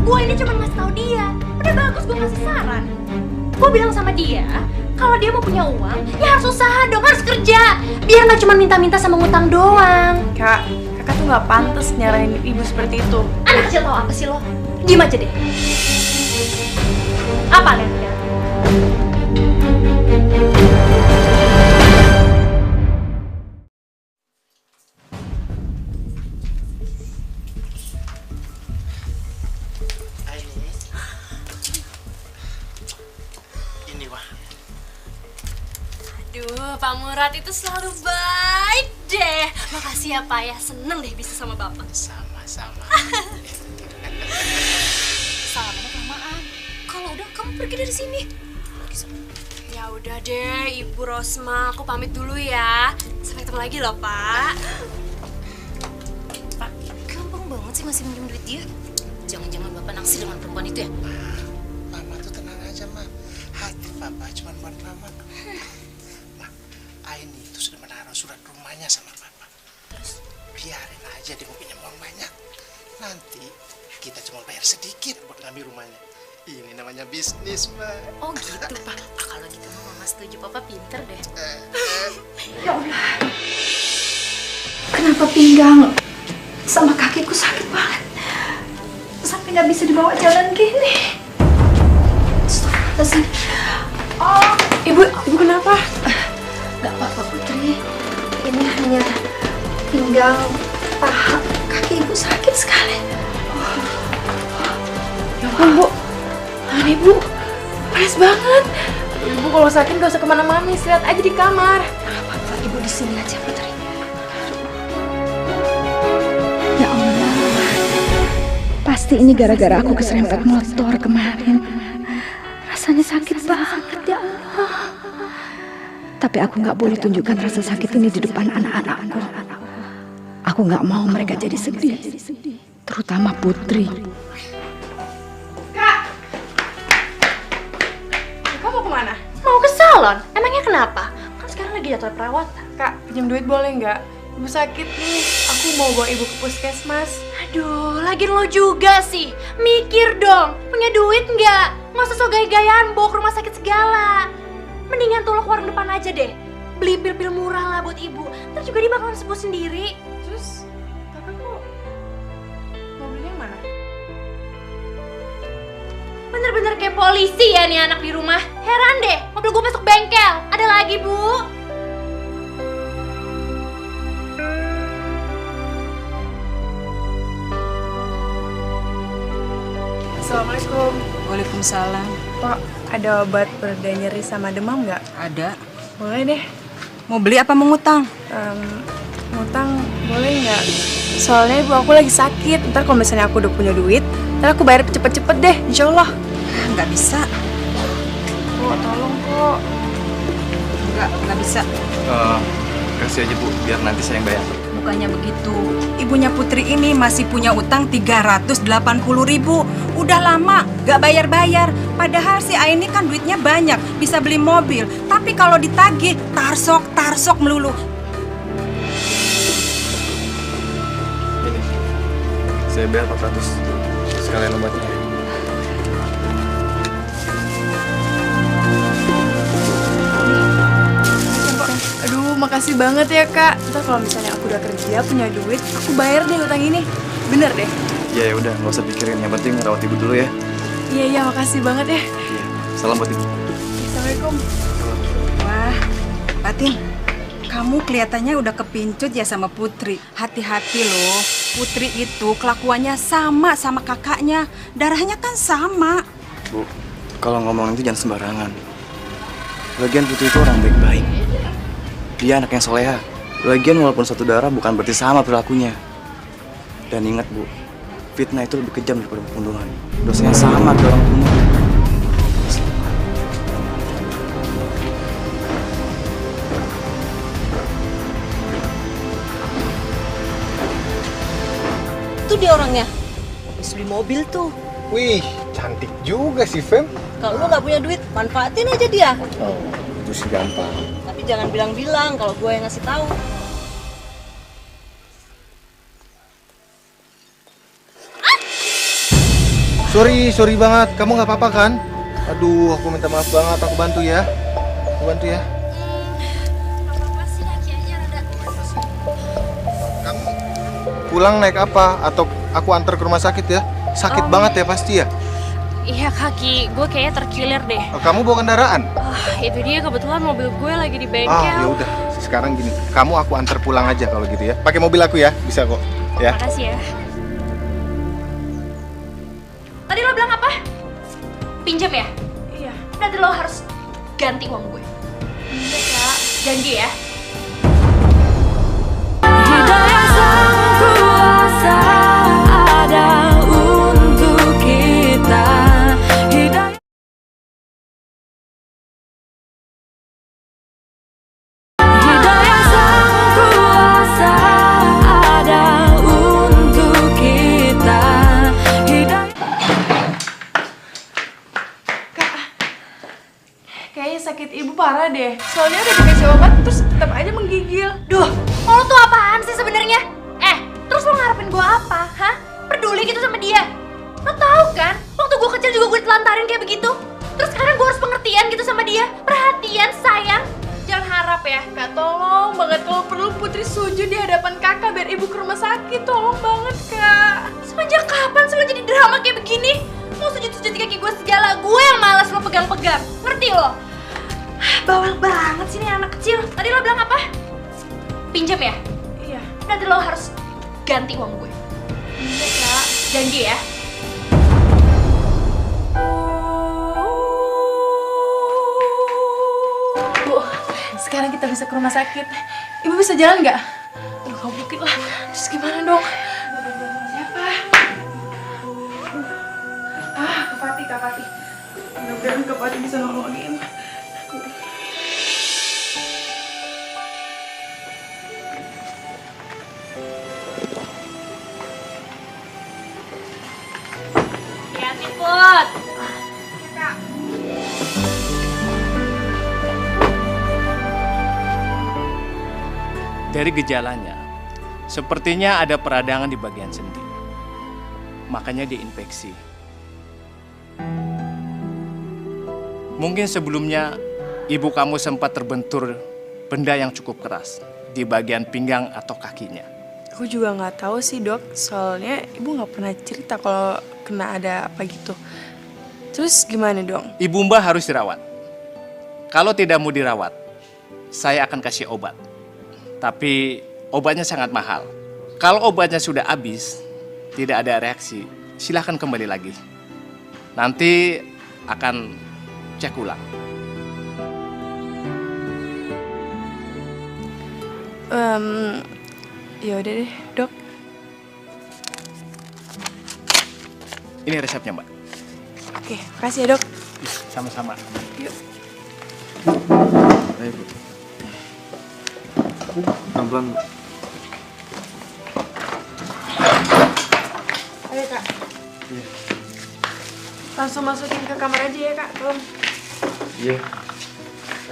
Gue ini cuma ngasih tahu dia. Udah bagus gue ngasih saran. Gue bilang sama dia, kalau dia mau punya uang, ya harus usaha dong, harus kerja. Biar nggak cuma minta-minta sama ngutang doang. Kak, kakak tuh nggak pantas nyaranin ibu seperti itu. Anak kecil tau apa sih lo? Diem aja deh. Apa lihat-lihat? Ini wah. Aduh, Pak Murad itu selalu baik deh. Makasih ya Pak ya, seneng deh bisa sama Bapak. Sama-sama. Salamannya kelamaan. Kalau udah kamu pergi dari sini. Ya udah deh, Ibu Rosma, aku pamit dulu ya. Sampai ketemu lagi loh, Pak. Pak, gampang banget sih masih minjem duit dia. Jangan-jangan Bapak naksir dengan perempuan itu ya? Mama tuh tenang aja, Ma. Hati Papa cuma buat Mama. Ma, Aini itu sudah menaruh surat rumahnya sama Papa. Terus biarin aja dia mau pinjam uang banyak. Nanti kita cuma bayar sedikit buat ngambil rumahnya. Ini namanya bisnis, Mbak. Oh gitu, Pak. Kalau gitu Mama setuju, Papa pinter deh. Ya Allah. Kenapa pinggang sama kakiku sakit banget? Sampai nggak bisa dibawa jalan gini. Astagfirullahaladzim. Oh, Ibu kenapa? nggak apa-apa Putri. Ini hanya pinggang, paha, kaki ibu sakit sekali. Ya ampun, Bu. Tangan ibu panas banget. Ibu kalau sakit gak usah kemana-mana, istirahat aja di kamar. Nggak apa-apa, ibu di sini aja Putri. Ya Allah, pasti ini gara-gara aku keserempet motor kemarin. Rasanya sakit banget ya Allah. Tapi aku nggak boleh tunjukkan rasa sakit ini di depan anak-anakku. Aku nggak mau mereka jadi sedih, terutama Putri. Kamu mau kemana? Mau ke salon? Emangnya kenapa? Kan sekarang lagi jadwal perawatan. Kak, pinjam duit boleh nggak? Ibu sakit nih. Aku mau bawa ibu ke puskesmas. Aduh, lagian lo juga sih. Mikir dong, punya duit nggak? Nggak usah so gaya-gayaan bawa ke rumah sakit segala. Mendingan tuh lo ke warung depan aja deh. Beli pil-pil murah lah buat ibu. Ntar juga dia bakalan sembuh sendiri. Terus, kakak kok mau belinya yang mana? Bener-bener kayak polisi ya nih anak di rumah. Heran deh, mobil gue masuk bengkel. Ada lagi, Bu. Assalamualaikum. Waalaikumsalam. Pak, ada obat pereda nyeri sama demam nggak? Ada. Boleh deh. Mau beli apa mau ngutang? Ngutang boleh nggak? Soalnya ibu aku lagi sakit. Ntar kalau misalnya aku udah punya duit, ntar aku bayar cepet-cepet deh, insya Allah. Nggak bisa. Kok, tolong kok. Nggak bisa. Kasih aja Bu, biar nanti saya yang bayar. Bukannya begitu. Ibunya Putri ini masih punya utang 380.000. Udah lama gak bayar-bayar. Padahal si Aini kan duitnya banyak, bisa beli mobil. Tapi kalau ditagih, tarsok melulu. Ini, saya bayar 400 sekalian obatnya. Aduh, makasih banget ya kak. Ntar kalau misalnya aku udah kerja, punya duit, aku bayar deh utang ini. Bener deh. Ya udah, nggak usah pikirin. Yang penting rawat ibu dulu ya. Iya, makasih banget ya. Iya. Salam buat ibu. Assalamualaikum. Wah, Patin, Kamu kelihatannya udah kepincut ya sama Putri. Hati-hati loh, Putri itu kelakuannya sama kakaknya. Darahnya kan sama. Bu, kalau ngomong itu jangan sembarangan. Lagian Putri itu orang baik-baik. Dia anak yang soleha. Lagian walaupun satu darah bukan berarti sama perilakunya. Dan ingat Bu, fitnah itu lebih kejam daripada pembunuhan. Dosanya sama kayak orang bunuh. Itu dia orangnya. Habis beli mobil tuh. Wih, cantik juga sih, Fem. Kalau lu nggak punya duit, manfaatin aja dia. Oh, itu sih gampang. Tapi jangan bilang-bilang kalau gue yang ngasih tahu. Sorry banget. Kamu nggak apa-apa kan? Aduh, aku minta maaf banget. Aku bantu ya. Apa sih, kaki aja rada. Kamu pulang naik apa? Atau aku antar ke rumah sakit ya? Sakit banget ya pasti ya? Iya, kaki gue kayaknya terkilir deh. Kamu bawa kendaraan? Itu dia, kebetulan mobil gue lagi di bengkel. Ya udah. Sekarang gini, kamu aku antar pulang aja kalau gitu ya. Pakai mobil aku ya, bisa kok. Ya. Makasih ya. Tadi lo bilang apa? Pinjam ya? Iya. Nanti lo harus ganti uang gue. Iya, Kak. Janji ya. Hidayah sang kuasa ada untuk kita. Hidayah sang kuasa ada untuk kita. Kayaknya sakit ibu parah deh. Soalnya udah dikasih obat terus tetap aja menggigil. Duh, lo tuh apaan sih sebenarnya? Terus lo ngarepin gue apa? Hah? Peduli gitu sama dia? Lo tahu kan, waktu gue kecil juga gue ditelantarin kayak begitu. Terus sekarang gue harus pengertian gitu sama dia. Perhatian, sayang. Jangan harap ya. Kak, tolong banget kalau perlu Putri sujud di hadapan kakak biar ibu ke rumah sakit. Tolong banget, Kak. Semenjak kapan sih lo jadi drama kayak begini? Lo sujud-sujud di kaki gue segala. Gue yang malas lo pegang-pegang. Ngerti lo? Bawel banget sih nih anak kecil. Tadi lo bilang apa? Pinjam ya? Iya. Nanti lo harus ganti uang gue. Iya, Kak. Janji ya. Bu, sekarang kita bisa ke rumah sakit. Ibu bisa jalan nggak? Aduh, kamu bukit lah. Terus gimana dong? Siapa? Kak Fatih. Mudah-mudahan Kak Fatih bisa nolongin. Hati-hati, Put. Dari gejalanya, sepertinya ada peradangan di bagian sendi. Makanya diinfeksi. Mungkin sebelumnya ibu kamu sempat terbentur benda yang cukup keras di bagian pinggang atau kakinya. Aku juga nggak tahu sih, Dok. Soalnya ibu nggak pernah cerita kalau kena ada apa gitu. Terus gimana dong? Ibu Mbak harus dirawat. Kalau tidak mau dirawat, saya akan kasih obat. Tapi obatnya sangat mahal. Kalau obatnya sudah habis, tidak ada reaksi, silahkan kembali lagi. Nanti akan cek ulang. Ya udah deh, Dok. Ini resepnya, Mbak. Oke, makasih ya, Dok. Sama-sama. Yuk. Ayo, Bu. Pelan-pelan, Bu. Ayo, Kak. Iya. Langsung masukin ke kamar aja ya, Kak. Tolong. Iya.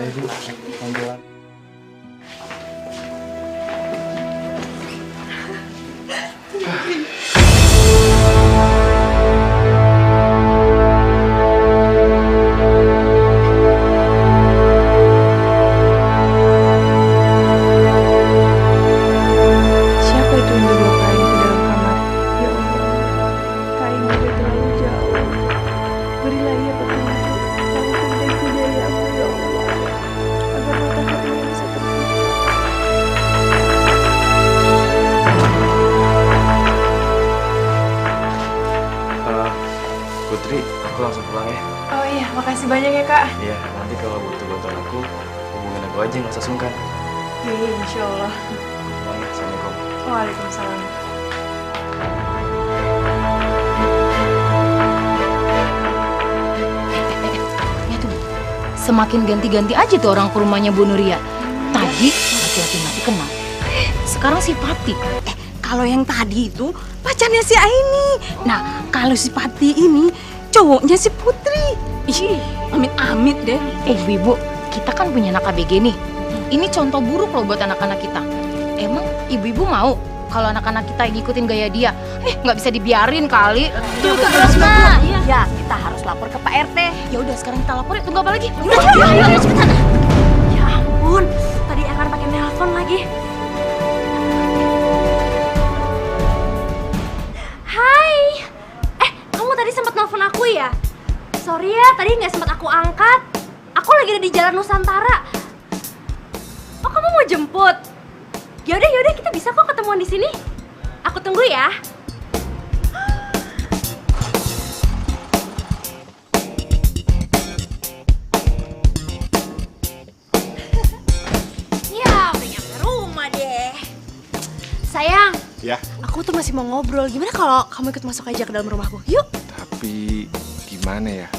Ayo, Bu. Pelan-pelan. Siapa itu yang dibawa Kak Ain ke dalam kamar? Ya Allah, Kak Ain udah terlalu jauh. Berilah ia petunjuk, taufik dan hidayahmu ya Allah, agar mata hati Putri, aku langsung pulang ya. Oh iya, makasih banyak ya kak. Iya, nanti kalau butuh bantuan aku, hubungin aku aja, nggak usah sungkan. Iya, insya Allah. Aku pulang ya, assalamualaikum. Waalaikumsalam. Ya tuh, semakin ganti-ganti aja tuh orang ke rumahnya Bu Nuria. Tadi laki-laki nggak dikenal, sekarang si Pati. Kalau yang tadi itu pacarnya si Aini. Nah, kalau si Pati ini cowoknya si Putri. Ih, amit-amit deh. Ibu, kita kan punya anak ABG nih. Ini contoh buruk loh buat anak-anak kita. Emang ibu-ibu mau kalau anak-anak kita ngikutin gaya dia? Nggak bisa dibiarin kali. Tuh terus mah. Ya, kita harus lapor ke Pak RT. Ya udah sekarang kita lapor ya. Tunggu apa lagi? Ayo, cepetan. Ya ampun, tadi Ekan pakai nelpon lagi. Hai. Kamu tadi sempat nelpon aku ya? Sorry ya, tadi nggak sempat aku angkat. Aku lagi ada di Jalan Nusantara. Oh, kamu mau jemput? Yaudah, kita bisa kok ketemuan di sini. Aku tunggu ya. Ya, udah nyampe rumah deh. Sayang, Ya, aku tuh masih mau ngobrol. Gimana kalau kamu ikut masuk aja ke dalam rumahku? Yuk. tapi gimana ya?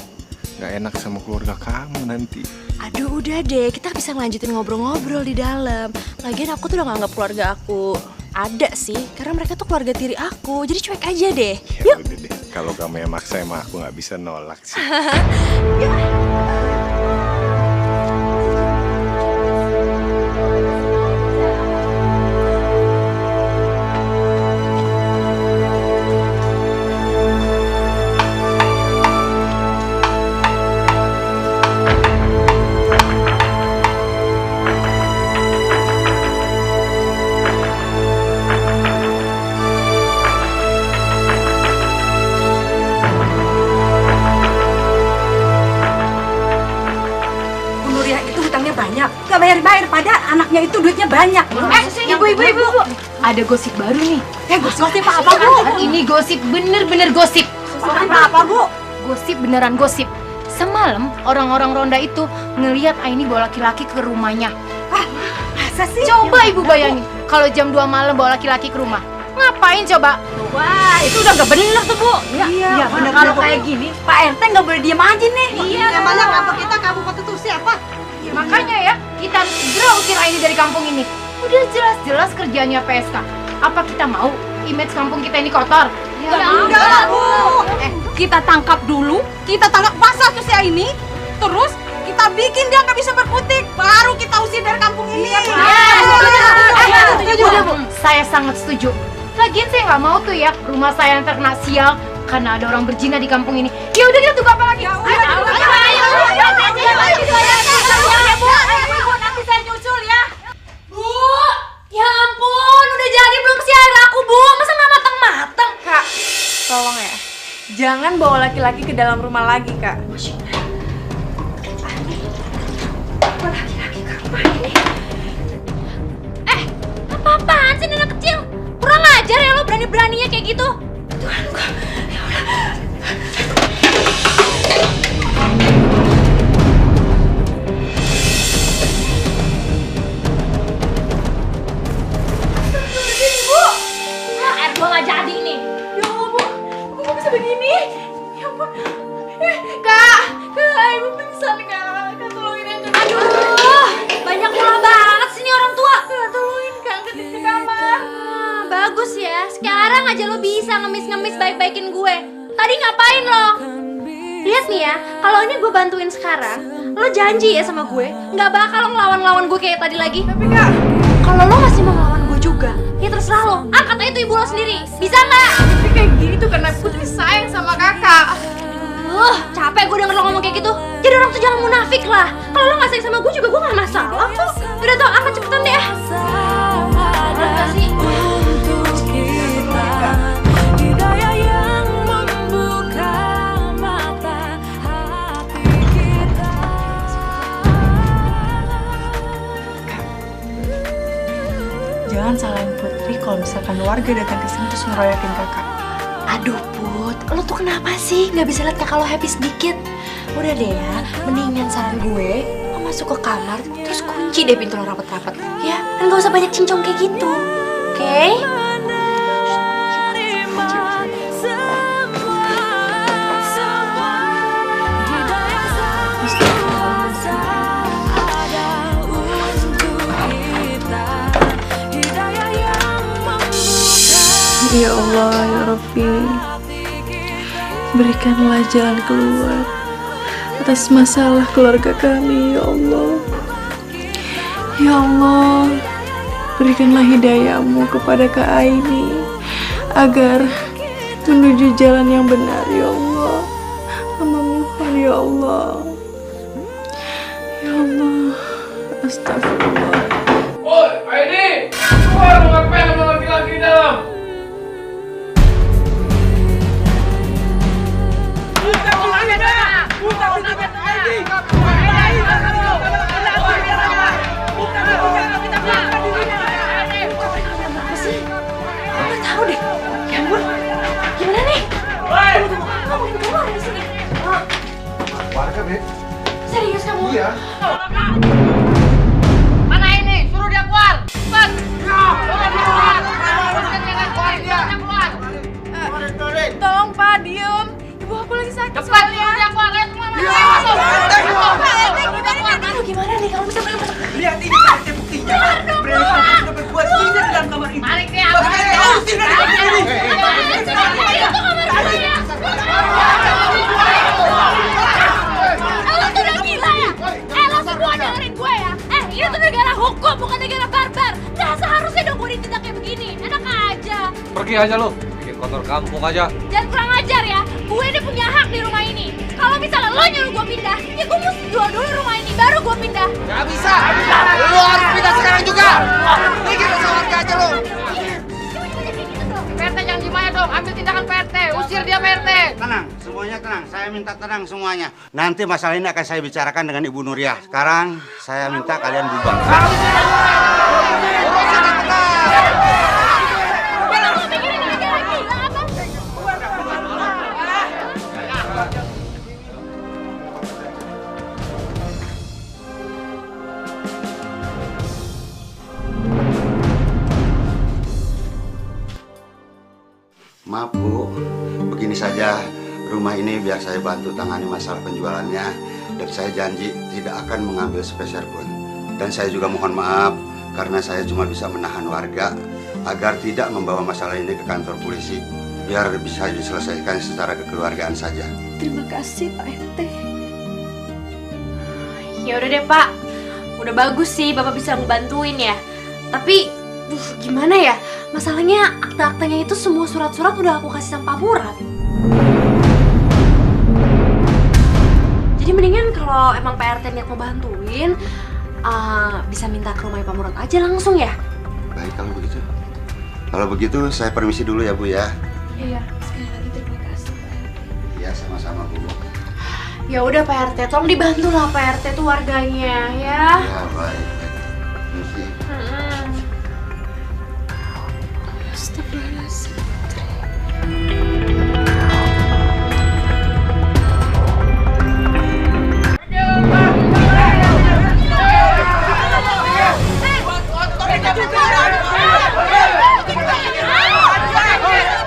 Gak enak sama keluarga kamu nanti. Aduh, udah deh. Kita bisa ngelanjutin ngobrol-ngobrol di dalam. Lagian aku tuh udah nganggap keluarga aku ada sih. Karena mereka tuh keluarga tiri aku. Jadi cuek aja deh. Ya udah deh, kalau kamu yang maksa emang aku nggak bisa nolak sih. Gak bayar-bayar, pada anaknya itu duitnya banyak. Ibu. Ada gosip baru nih. Gosip apa, Bu? Ini gosip bener-bener gosip. Apa, Bu? Gosip beneran gosip. Semalam orang-orang ronda itu ngelihat Aini bawa laki-laki ke rumahnya. Masa sih? Coba ibu bayangin, kalau jam 2 malam bawa laki-laki ke rumah. Ngapain coba? Wah, itu udah gak bener tuh, Bu. Iya, bener. Kalau kayak gini, Pak RT gak boleh diem aja nih. Iya. Emangnya kantor kita kabupaten tuh siapa? Makanya ya, kita harus segera usir Aini dari kampung ini. Udah jelas-jelas kerjanya PSK. Apa kita mau image kampung kita ini kotor? Ya enggak, Bu. Kita tangkap dulu, kita tangkap pasar tuh si Aini. Terus kita bikin dia nggak bisa berkutik. Baru kita usir dari kampung ini. Setuju, Bu. Saya sangat setuju. Lagian saya nggak mau tuh ya rumah saya yang terkena sial karena ada orang berzina di kampung ini. Ya udah kita tunggu apa lagi? Nanti saya nyusul ya. Bu, ya ampun, udah jadi belum sih air aku, Bu? Masa nggak matang-matang? Kak, tolong ya. Jangan bawa laki-laki ke dalam rumah lagi, Kak. Apa-apaan sih anak kecil? Kurang ajar ya lo berani-beraninya kayak gitu. Air gua nggak jadi nih. Ya ampun, kok bisa begini? Ya ampun. Kak, ibu pingsan, Kak. Kak, tolongin aja. Aduh, banyak ulah banget sih nih orang tua. Kak, tolongin, Kak. Angkat di kamar. Bagus ya, sekarang aja lo bisa ngemis-ngemis baik-baikin gue. Tadi ngapain lo? Lihat nih ya, kalau ini gue bantuin sekarang, lo janji ya sama gue, nggak bakal ngelawan-ngelawan gue kayak tadi lagi. Tapi, Kak, kalau lo masih mau ngelawan gue juga, ya terserah lo. Angkat aja itu ibu lo sendiri, bisa nggak? tapi kayak gini tuh karena Putri sayang sama kakak. Capek gue denger lo ngomong kayak gitu. Jadi orang tuh jangan munafik lah. Kalau lo nggak sayang sama gue juga, gue nggak masalah kok. Udah tau, angkat cepetan deh. Udah nggak sih? Hidayah yang membuka mata hati kita. Jangan salahin Putri kalau misalkan warga datang ke sini terus ngeroyokin kakak. Aduh Put, lo tuh kenapa sih nggak bisa lihat kakak lo happy sedikit? Udah deh ya, mendingan saran gue, lo masuk ke kamar terus kunci deh pintu lo rapet-rapet, ya? Dan gak usah banyak cincong kayak gitu, oke? Ya Allah, ya Rabbi, berikanlah jalan keluar atas masalah keluarga kami, ya Allah. Ya Allah, berikanlah hidayah-Mu kepada Kak Aini agar menuju jalan yang benar, ya Allah. Hamba mohon, ya Allah. Ya Allah, astagfirullah. Oi, Aini, keluar, lu ngapain sama laki-laki di dalam? Tahu deh, ya ampun, gimana nih? Ngomongin keluar dari sini. Warga, Be. Serius kamu? Iya. Mana ini? Suruh dia keluar. Cepat. Tolong Pak, diem. Ibu aku lagi sakit. Cepat, suruh dia keluar. Ayo semua masuk. Aduh, gimana nih kalau bisa masuk? Lihat ini ada buktinya. Berani kamu sudah berbuat zina di dalam kamar ini. Tarik dia. Usir dari kamar ini. Lo tuh udah gila ya? Lo semua dengerin gue ya? Ini tuh negara hukum, bukan negara barbar. Gak seharusnya dong gue ditindak kayak begini. Enak aja. Pergi aja lu, bikin kotor kampung aja. Jangan kurang ajar ya. Gue ini punya hak di rumah ini. Kalau misalnya lo nyuruh gue pindah, ya gue mesti jual dulu rumah ini, baru gue pindah. Gak bisa. Lu harus pindah sekarang juga. Bikin pesawat aja lu. PRT jangan gimana dong, ambil tindakan PRT. Usir dia PRT. Tenang, semuanya tenang. Saya minta tenang semuanya. Nanti masalah ini akan saya bicarakan dengan Ibu Nuriah. Sekarang saya minta kalian bubar. Maaf Bu, begini saja. Rumah ini biar saya bantu tangani masalah penjualannya. Dan saya janji tidak akan mengambil sepeser pun. Dan saya juga mohon maaf karena saya cuma bisa menahan warga agar tidak membawa masalah ini ke kantor polisi. Biar bisa diselesaikan secara kekeluargaan saja. Terima kasih Pak RT. Ya udah deh Pak, udah bagus sih Bapak bisa ngebantuin ya. Tapi, gimana ya? Masalahnya akta-aktanya itu semua surat-surat udah aku kasih sama Pak Murad. Jadi mendingan kalau emang Pak RT niat mau bantuin, bisa minta ke rumah Pak Murad aja langsung ya. Baik kalau begitu. Kalau begitu saya permisi dulu ya Bu ya. Iya, sekali lagi terima kasih Pak. Iya sama-sama Bu. Ya udah Pak RT, tolong dibantu lah Pak RT tuh warganya ya. Ya baik. Permisi. Astagfirullahaladzim.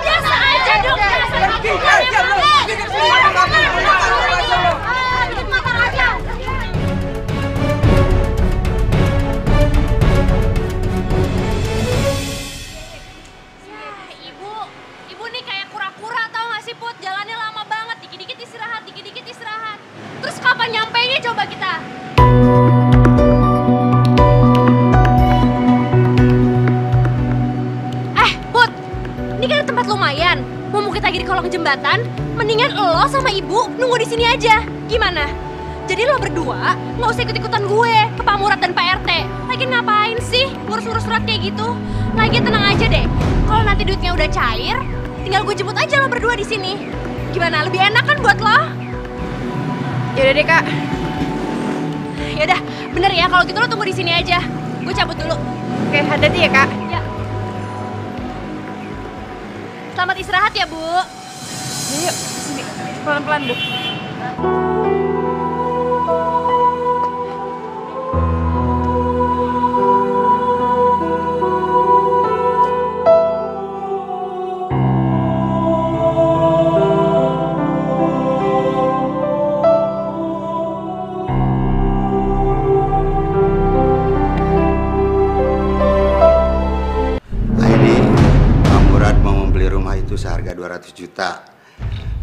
Biasa aja dong, Ibu nih kayak kura-kura tau gak sih Put? Jalannya lama banget, dikit-dikit istirahat. Terus kapan nyampainya coba kita? Put, ini kan tempat lumayan. Mumpung kita lagi di kolong jembatan, mendingan lo sama ibu nunggu di sini aja. Gimana? Jadi lo berdua nggak usah ikut-ikutan gue ke Pak Murad dan Pak RT. Lagi ngapain sih ngurus-ngurus surat kayak gitu? Lagi tenang aja deh. Kalau nanti duitnya udah cair, tinggal gue jemput aja lo berdua di sini. Gimana? Lebih enak kan buat lo? Yaudah deh Kak. Yaudah, bener ya kalau gitu lo tunggu di sini aja. Gue cabut dulu. Oke, hati-hati ya Kak. Ya. Selamat istirahat ya Bu. Yuk, sini. Pelan-pelan, Bu. Seharga 200 juta.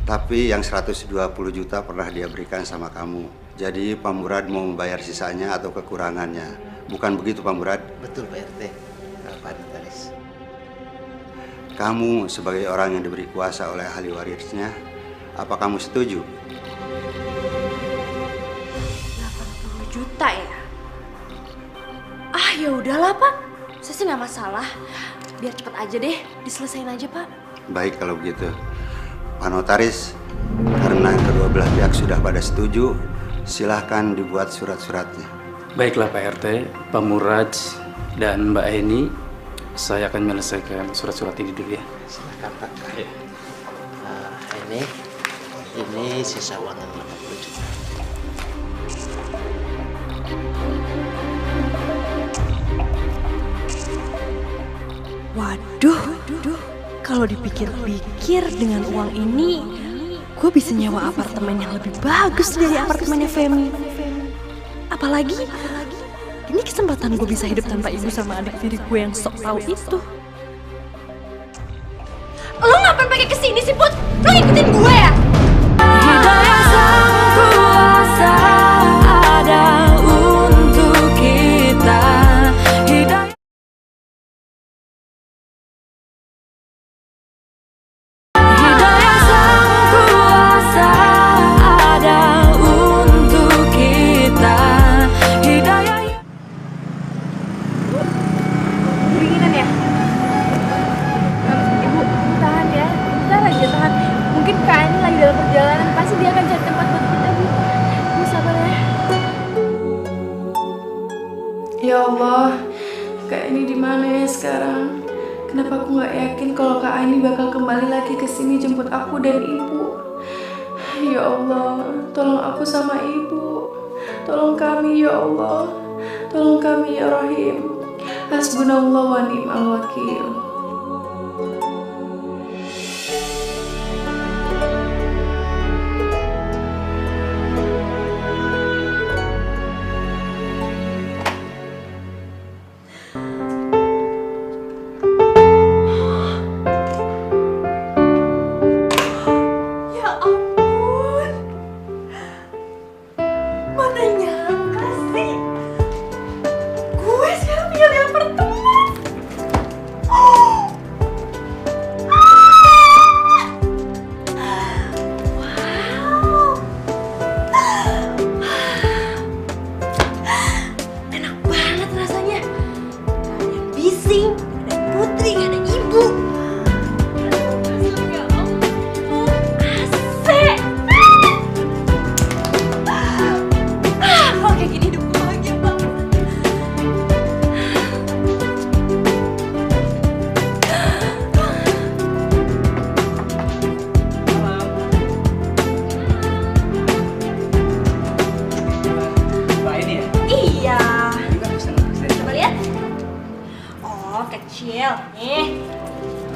Tapi yang 120 juta pernah dia berikan sama kamu. Jadi Pak Murad mau membayar sisanya atau kekurangannya. Bukan begitu Pak Murad? Betul Pak RT. Pak Notaris. Kamu sebagai orang yang diberi kuasa oleh ahli warisnya, apa kamu setuju? 80 juta ya? Ah ya udahlah Pak. Saya sih nggak masalah. Biar cepet aja deh, diselesain aja Pak. Baik kalau begitu, Pak Notaris, karena kedua belah pihak sudah pada setuju, silahkan dibuat surat-suratnya. Baiklah Pak RT, Pak Murad dan Mbak Eni, saya akan menyelesaikan surat-surat ini dulu ya. Silakan Pak. Ya. Ini sisa uang 80 juta. Waduh. Kalau dipikir-pikir dengan uang ini, gue bisa nyewa apartemen yang lebih bagus dari apartemennya Femi. Apalagi, ini kesempatan gue bisa hidup tanpa ibu sama adik tiri gue yang sok tahu itu. Lo ngapain pakai kesini sih, Put? Lo ngikutin gue ya? Hidayah Sang Kuasa ada untuk kita. Hidayah Ya Allah, Kak ini di mana ya sekarang? Kenapa aku nggak yakin kalau Kak Aini bakal kembali lagi ke sini jemput aku dan ibu? Ya Allah, tolong aku sama ibu. Tolong kami ya Allah. Tolong kami ya Rahim. Hasbunallah wa ni'mal wakil.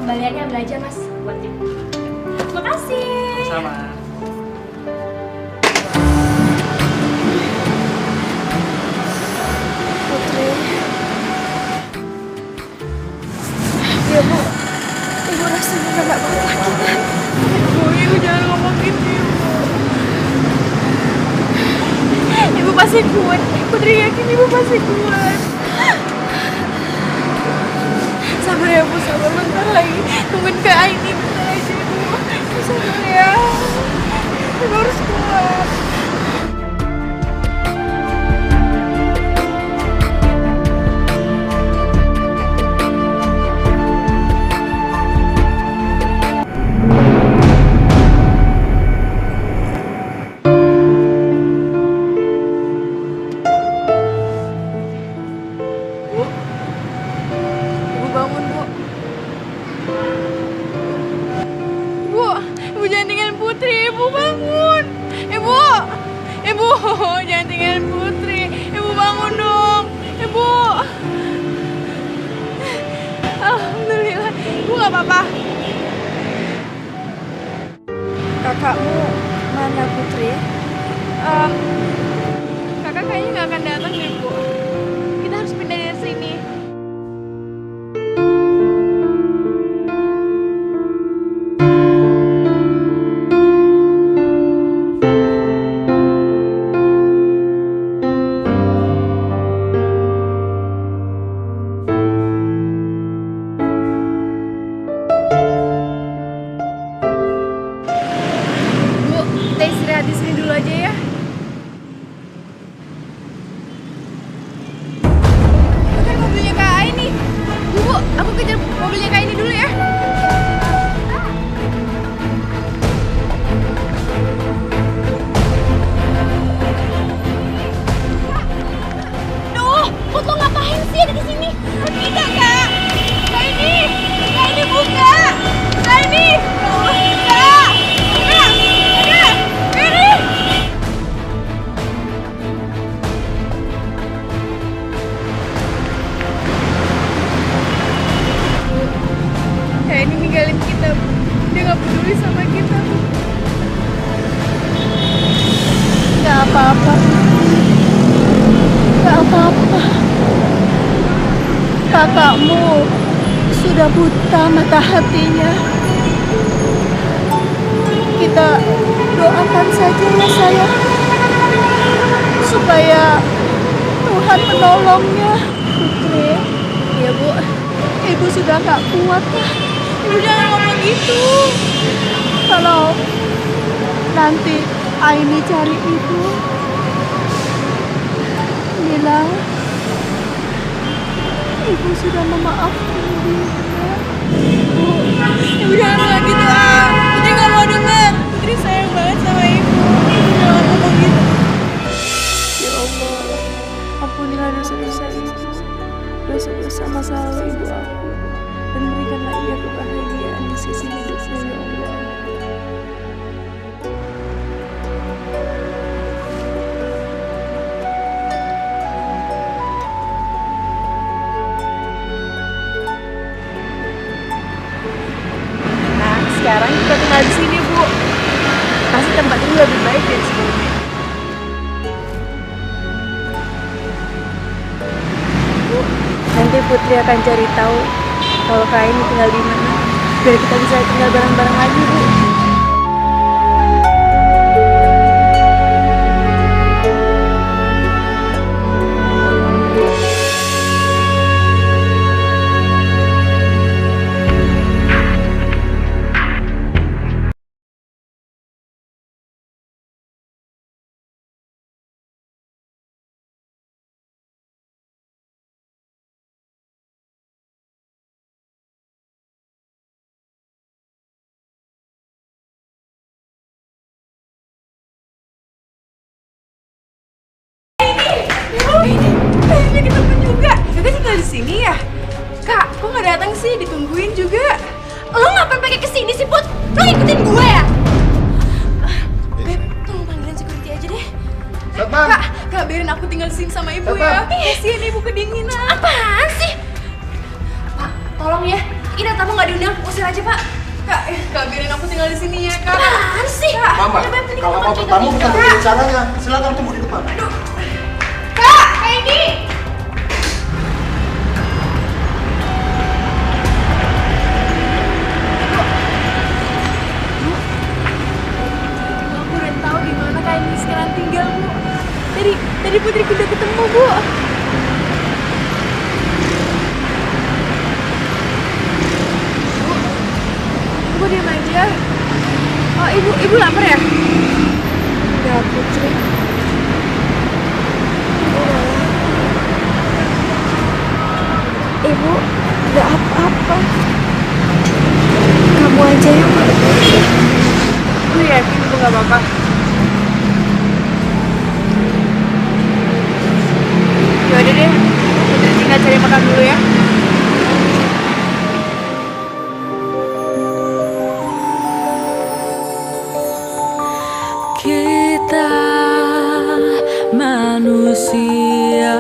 Kembaliannya ambil aja Mas, buat ibu. Terima kasih. Sama. Putri. Ya Bu, Ibu rasanya udah gak kuat lagi kan? Ibu jangan ngomong gitu Ibu pasti kuat. Putri yakin Ibu pasti kuat. Sabar ya Bu, sabar bentar lagi. Tungguin Kak Aini bentar aja Bu. Sabar ya. Ibu harus kuat. Ibu jangan tinggalin Putri, Ibu bangun. Ibu, Ibu, jangan tinggalin Putri. Ibu bangun dong. Ibu. Alhamdulillah, Ibu gak apa-apa. Kakakmu mana Putri? Kakak kayaknya gak akan datang deh, Bu. Kita harus pindah dari sini. Bu, kita istirahat di sini dulu aja ya. Kan mobilnya Kak Aini. Bu, aku kejar mobilnya Kak Aini dulu ya. Duh, Put lo ngapain sih ada di sini? Tidak, Kak. Kak Aini buka. Kak Aini. Kak. Kak Aini ninggalin kita, Bu. Dia gak peduli sama kita, Bu. Gak apa-apa. Gak apa-apa. Kakakmu sudah buta mata hatinya. Kita doakan saja ya sayang, supaya Tuhan menolongnya. Putri, Iya, Bu. Ibu sudah gak kuat lah. Ibu jangan ngomong gitu. Kalau nanti Aini cari ibu, bilang ibu sudah memaafkan dia. Bu, Ibu jangan ngomong gitu, ah. Putri gak mau denger. Putri sayang banget sama Ibu. Ibu jangan ngomong gitu. Ya Allah, ampunilah dosa-dosa Ibu, dosa-dosa masa lalu Ibu aku, dan berikanlah ia kebahagiaan di sisi hidupnya, ya Allah. Nah, sekarang kita tinggal di sini, Bu. Pasti tempat ini lebih baik dari sebelumnya. Bu, nanti Putri akan cari tahu kalau Kak Aini tinggal di mana, biar kita bisa tinggal bareng-bareng lagi, Bu. Akhirnya ketemu juga. Kakak tinggal di sini ya? Kak, kok nggak datang sih? Ditungguin juga. Lo ngapain pakai kesini sih, Put? Lo ngikutin gue ya? Beb, tolong panggilin security aja deh. Kak, biarin aku tinggal di sini sama Ibu ya. Kasian Ibu kedinginan. Apaan sih? Pak, tolong ya. Ini tamu nggak diundang, usir aja, Pak. Kak, biarin aku tinggal di sini ya, Kak. Apaan sih? Mama, kalau mau bertamu bukan begini caranya. Silakan tunggu di depan. Kak, Aini. Aku udah tahu di mana Kak Aini sekarang tinggal, Bu. Tadi Putriku udah ketemu, Bu. Ibu diam aja. Oh, Ibu lapar ya? Enggak, Putri. Ibu enggak apa-apa. Kamu aja yang pergi. Lu yakin Ibu nggak apa-apa? Yaudah deh, Putri tinggal cari makan dulu ya. manusia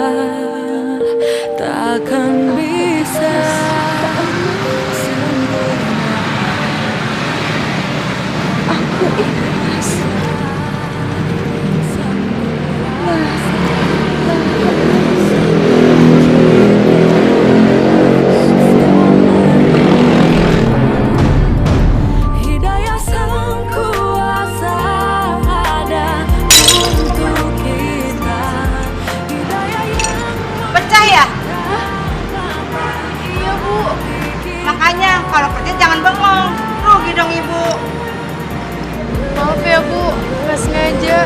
takkan bisa Aku ikhlas. hidayah sang kuasa ada untuk kita. Hidayah yang Pecah ya? Iya, Bu. Makanya kalau kerja jangan bengong. Rugi dong Ibu. Maaf ya, Bu. Nggak sengaja.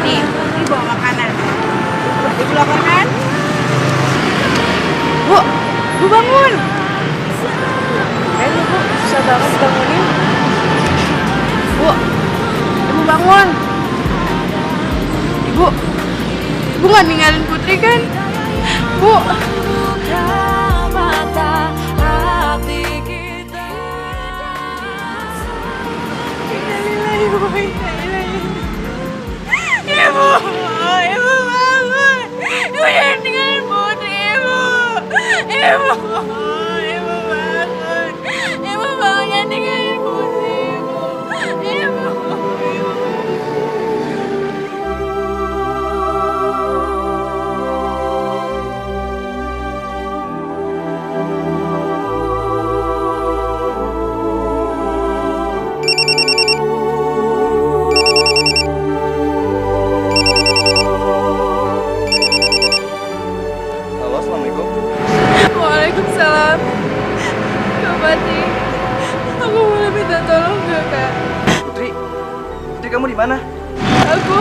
Nih, ini bawa makanan. Ibu lapar kan? Bu, Bu bangun. Bu, susah banget bangunin. Bu, Ibu bangun. Ibu nggak ninggalin Putri kan? Bu. mata hati kita. Ibu bangun. Ibu bangun. Ibu jangan tinggalin Putri, Ibu. Ibu bangun. Ibu bangun, jangan tinggalin Putri, Ibu. Halo, assalamualaikum. Waalaikumsalam. Kak Pati, aku boleh minta tolong nggak, Kak? Putri, kamu di mana? Aku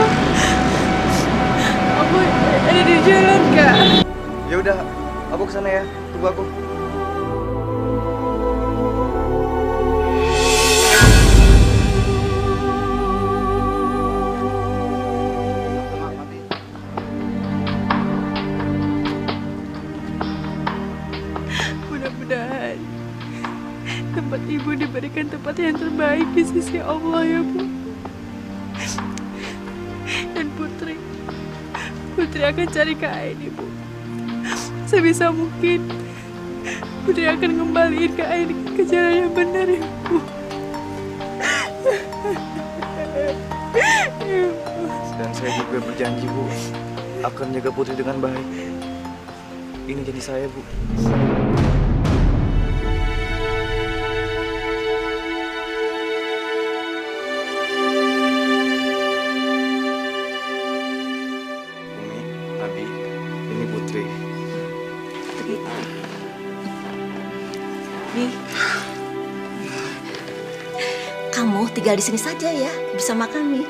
ada di jalan, Kak. Ya udah, aku kesana ya. Tunggu aku. Mudah-mudahan tempat Ibu diberikan tempat yang terbaik di sisi Allah ya, Bu. Dan Putri akan cari Kak Aini, Bu. Sebisa mungkin Putri akan ngembaliin Kak Aini ke jalan yang benar ya, Bu. Dan saya juga berjanji, Bu, akan menjaga Putri dengan baik. Ini janji saya, Bu. Umi, Abi, ini Putri. Nih, kamu tinggal di sini saja ya bersama kami.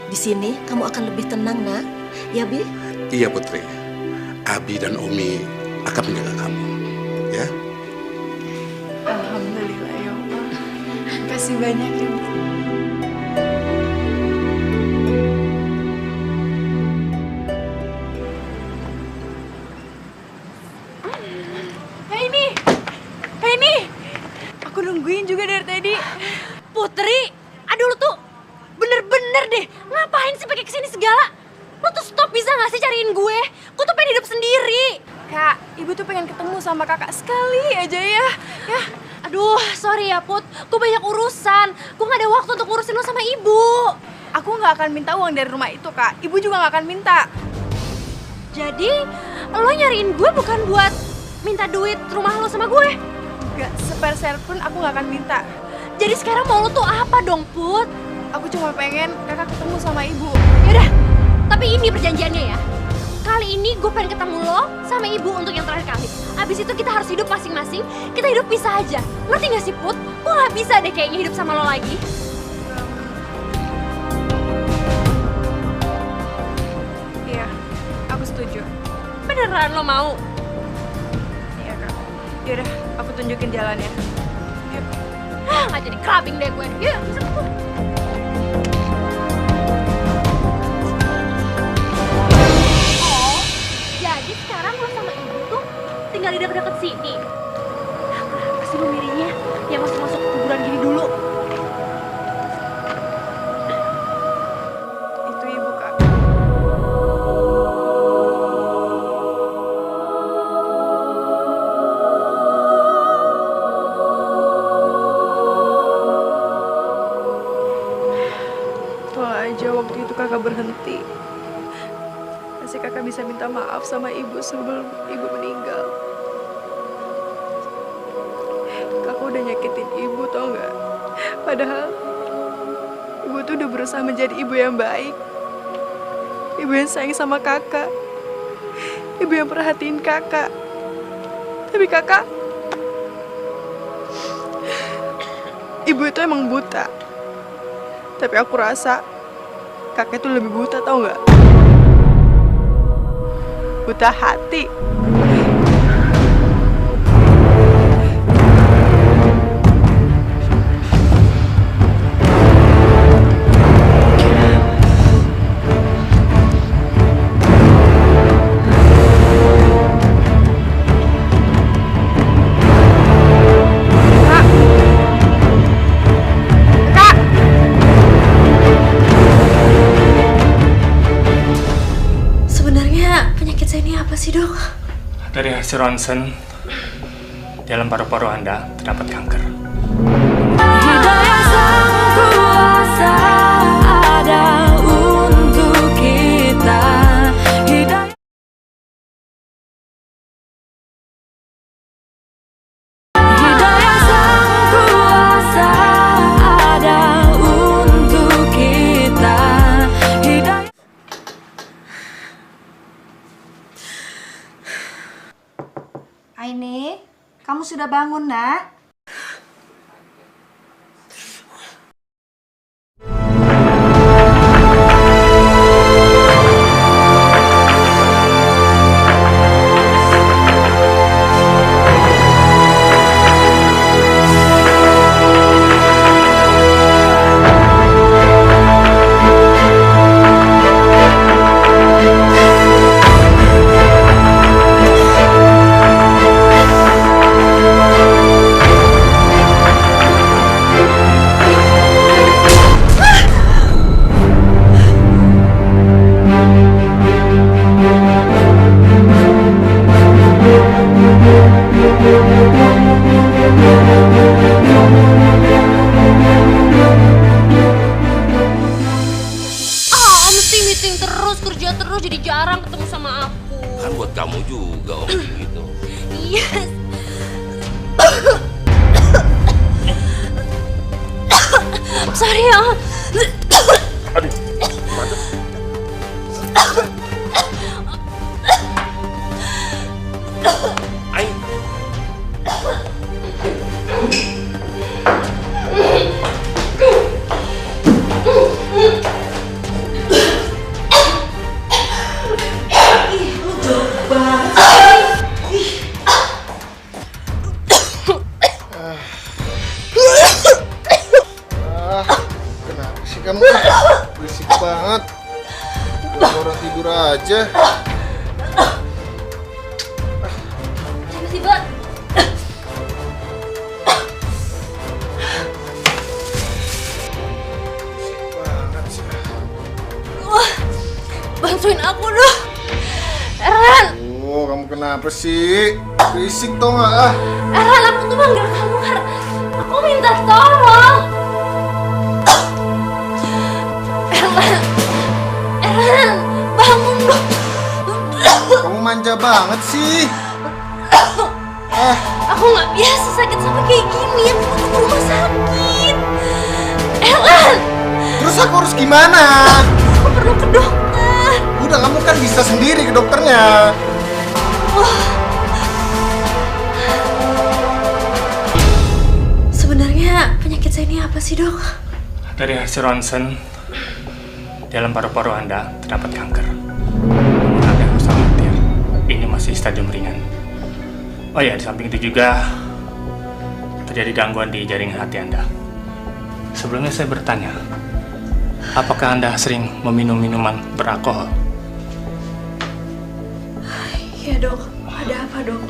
Di sini kamu akan lebih tenang, Nak. Ya, Bi? Iya Putri, Abi dan Umi akan menjaga kamu, ya. Alhamdulillah ya Allah. Kasih banyak ya, Bu. Hei ini, aku nungguin juga dari tadi. Putri, aduh lu tuh bener-bener deh. Ngapain sih pakai kesini segala? Lu tuh stop bisa gak sih cariin gue? Gue tuh pengen hidup sendiri. Kak, Ibu tuh pengen ketemu sama kakak sekali aja ya. Ya. Aduh, sorry ya Put. Gue banyak urusan. Gue gak ada waktu untuk ngurusin lo sama Ibu. Aku gak akan minta uang dari rumah itu, Kak. Ibu juga gak akan minta. Jadi, lo nyariin gue bukan buat minta duit rumah lo sama gue? Gak sepersen pun aku gak akan minta. Jadi sekarang mau lo tuh apa dong, Put? Aku cuma pengen kakak ketemu sama Ibu. Yaudah, tapi ini perjanjiannya ya. Kali ini gue pengen ketemu lo sama Ibu untuk yang terakhir kali. Abis itu kita harus hidup masing-masing. Kita hidup pisah aja. Ngerti gak sih, Put? Gue gak bisa deh kayaknya hidup sama lo lagi. Iya, aku setuju. Beneran lo mau? Iya, Kak. Yaudah, aku tunjukin jalannya. Yuk. Gak jadi clubbing deh gue. Yuk, bisa gue. Oh, jadi sekarang lo sama Ibu tuh tinggal di deket-deket sini? maaf sama ibu sebelum ibu meninggal. Kakak udah nyakitin ibu, tau nggak? Padahal ibu tuh udah berusaha menjadi ibu yang baik, ibu yang sayang sama kakak, ibu yang perhatiin kakak. Tapi kakak, ibu itu emang buta. Tapi aku rasa kakek tuh lebih buta, tau nggak? Buta hati. Dari hasil ronsen, dalam paru-paru Anda terdapat kanker. Hidayah Sang Kuasa ada untuk kita. Hidayah Sang Kuasa ada untuk kita. Aini, kamu sudah bangun, Nak? Kerja terus jadi jarang ketemu sama aku. Kan buat kamu juga om gitu. Iya. Sorry ya. Aduh, gimana? Ayo. Kenapa sih kamu? Berisik banget. Orang tidur aja. Tiba-tiba wah, bantuin aku dong, Erlan. Oh, kamu kenapa sih? Berisik tau nggak ah? Erlan, aku tuh manggil kamu karena aku minta tolong. Erlan, bangun dong. Kamu manja banget sih. Aku nggak biasa sakit sampai kayak gini. Aku butuh ke rumah sakit. Erlan. Terus aku harus gimana? Aku perlu ke dokter. Udah, kamu kan bisa sendiri ke dokternya. Sebenarnya penyakit saya ini apa sih, Dok? Dari hasil ronsen, dalam paru-paru Anda terdapat kanker. Anda harus khawatir, ini masih stadium ringan. Oh ya, di samping itu juga terjadi gangguan di jaringan hati Anda. Sebelumnya saya bertanya, apakah Anda sering meminum minuman beralkohol? Iya dok, ada apa dok?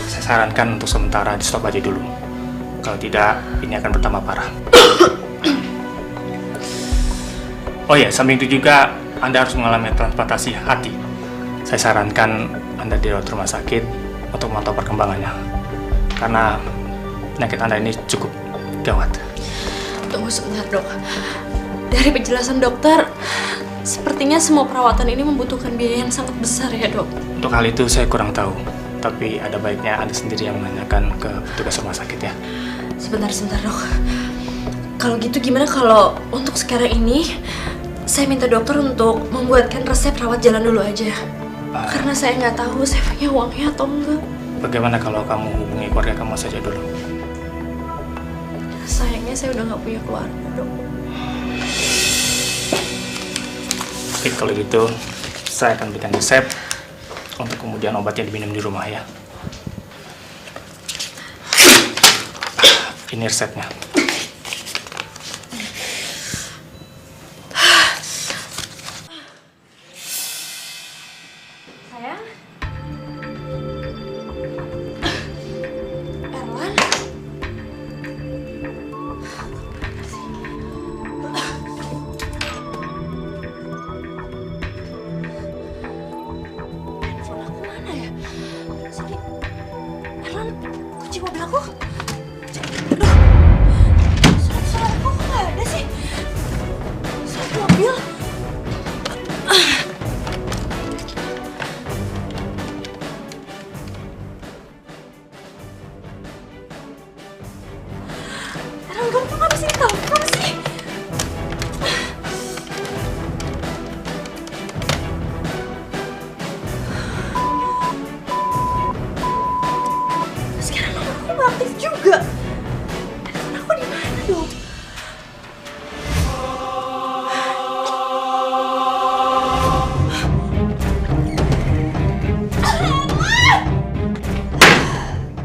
Saya sarankan untuk sementara di stop aja dulu. Kalau tidak, ini akan bertambah parah. Oh ya, samping itu juga Anda harus mengalami transplantasi hati. Saya sarankan Anda dirawat rumah sakit untuk memantau perkembangannya. Karena penyakit Anda ini cukup gawat. Tunggu sebentar dok. Dari penjelasan dokter, Sepertinya semua perawatan ini membutuhkan biaya yang sangat besar ya, Dok. Untuk hal itu saya kurang tahu. Tapi ada baiknya Anda sendiri yang menanyakan ke petugas rumah sakit ya. Sebentar, Dok. Kalau gitu gimana kalau untuk sekarang ini saya minta dokter untuk membuatkan resep rawat jalan dulu aja. Karena saya nggak tahu saya punya uangnya atau enggak. Bagaimana kalau kamu hubungi keluarga kamu saja dulu? Sayangnya saya udah nggak punya keluarga, Dok. Oke, kalau gitu saya akan berikan resep untuk kemudian obatnya diminum di rumah ya. Ini resepnya. Sayang. Erwan. Handphone aku mana ya? Sini. Erwan, kunci mobil aku. Aduh. Surat aku kok nggak ada sih? Surat mobil. Erwan, kamu kenapa sih? Kenapa sih? Sekarang nomor aku nggak aktif juga. Telepon aku di mana dong?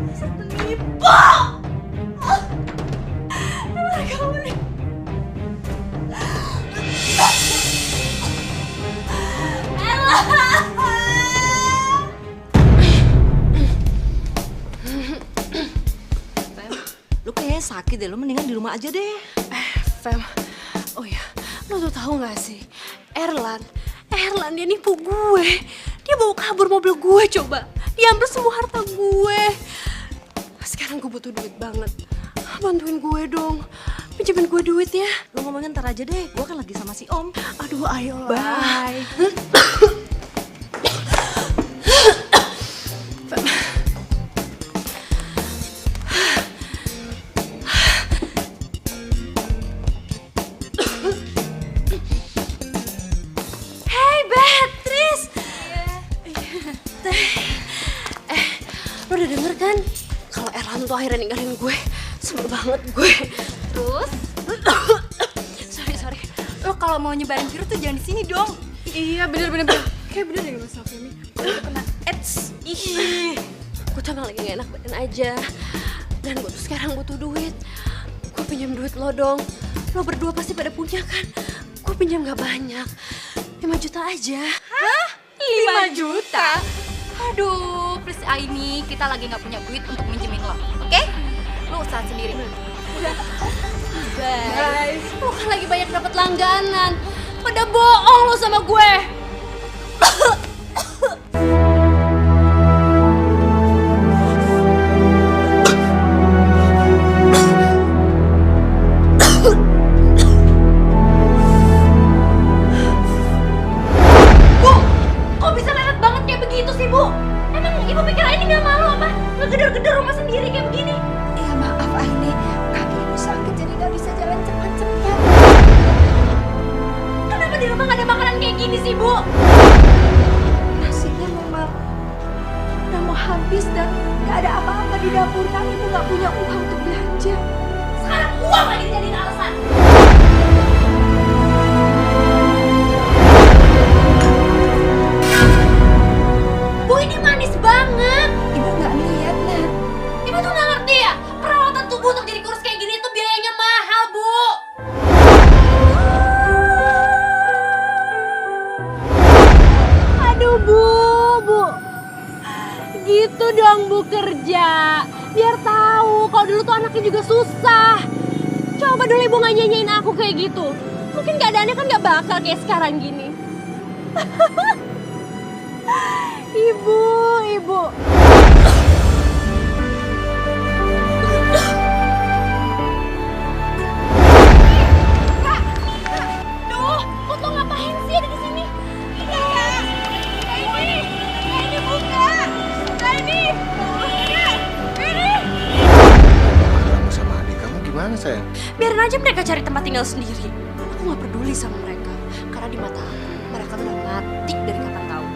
Bisa penipu! Lu kayaknya sakit deh, lu mendingan di rumah aja deh. Fem, oh ya, lo tuh tahu nggak sih, Erlan dia nipu gue. Dia bawa kabur mobil gue, coba. Dia ambil semua harta gue. Sekarang gue butuh duit banget. Bantuin gue dong. Pinjemin gue duit ya. Lu ngomongin ntar aja deh, gue kan lagi sama si Om. Aduh, ayolah. Bye. Hey, Beatrice. Lo udah denger kan? Kalau Erlan tuh akhirnya ninggalin gue. Sebel banget gue. Terus? Sorry. Lo kalau mau nyebarin virus tuh jangan di sini dong. Iya, bener. Kayak bener deh Mas Femi. Gue kena AIDS. Ih, gue tuh emang lagi gak enak badan aja. Dan gue tuh sekarang butuh duit. Gue pinjam duit lo dong. Lo berdua pasti pada punya kan? Gue pinjam gak banyak. 5 juta aja. Hah? 5 juta? Aduh, please Aini, kita lagi nggak punya duit untuk minjemin lo, oke? Lo usaha sendiri. Guys, lo kan lagi banyak dapat langganan. Pada bohong lo sama gue. Ngegedor-gedor rumah sendiri kayak begini. Iya maaf Aini, kaki ibu sakit jadi gak bisa jalan cepat-cepat. Kenapa di rumah gak ada makanan kayak gini sih, Bu? Nasinya memang udah mau habis dan gak ada apa-apa di dapur kan ibu gak punya uang untuk belanja. Sekarang uang lagi jadiin alasan. Bu, ini manis banget. Ibu gak lihat, Nat. Ibu tuh gak ngerti ya? Perawatan tubuh untuk jadi kurus kayak gini tuh biayanya mahal, Bu. Aduh, Bu. Gitu dong Bu kerja. Biar tahu kalau dulu tuh anaknya juga susah. Coba dulu Ibu gak nyanyiin aku kayak gitu. Mungkin keadaannya kan gak bakal kayak sekarang gini. Ibu. Duh, lo tuh ngapain sih ada di sayang? Biarin aja mereka cari tempat tinggal sendiri. Aku nggak peduli sama mereka. Karena di mata aku, mereka tuh udah mati dari kapan tahu.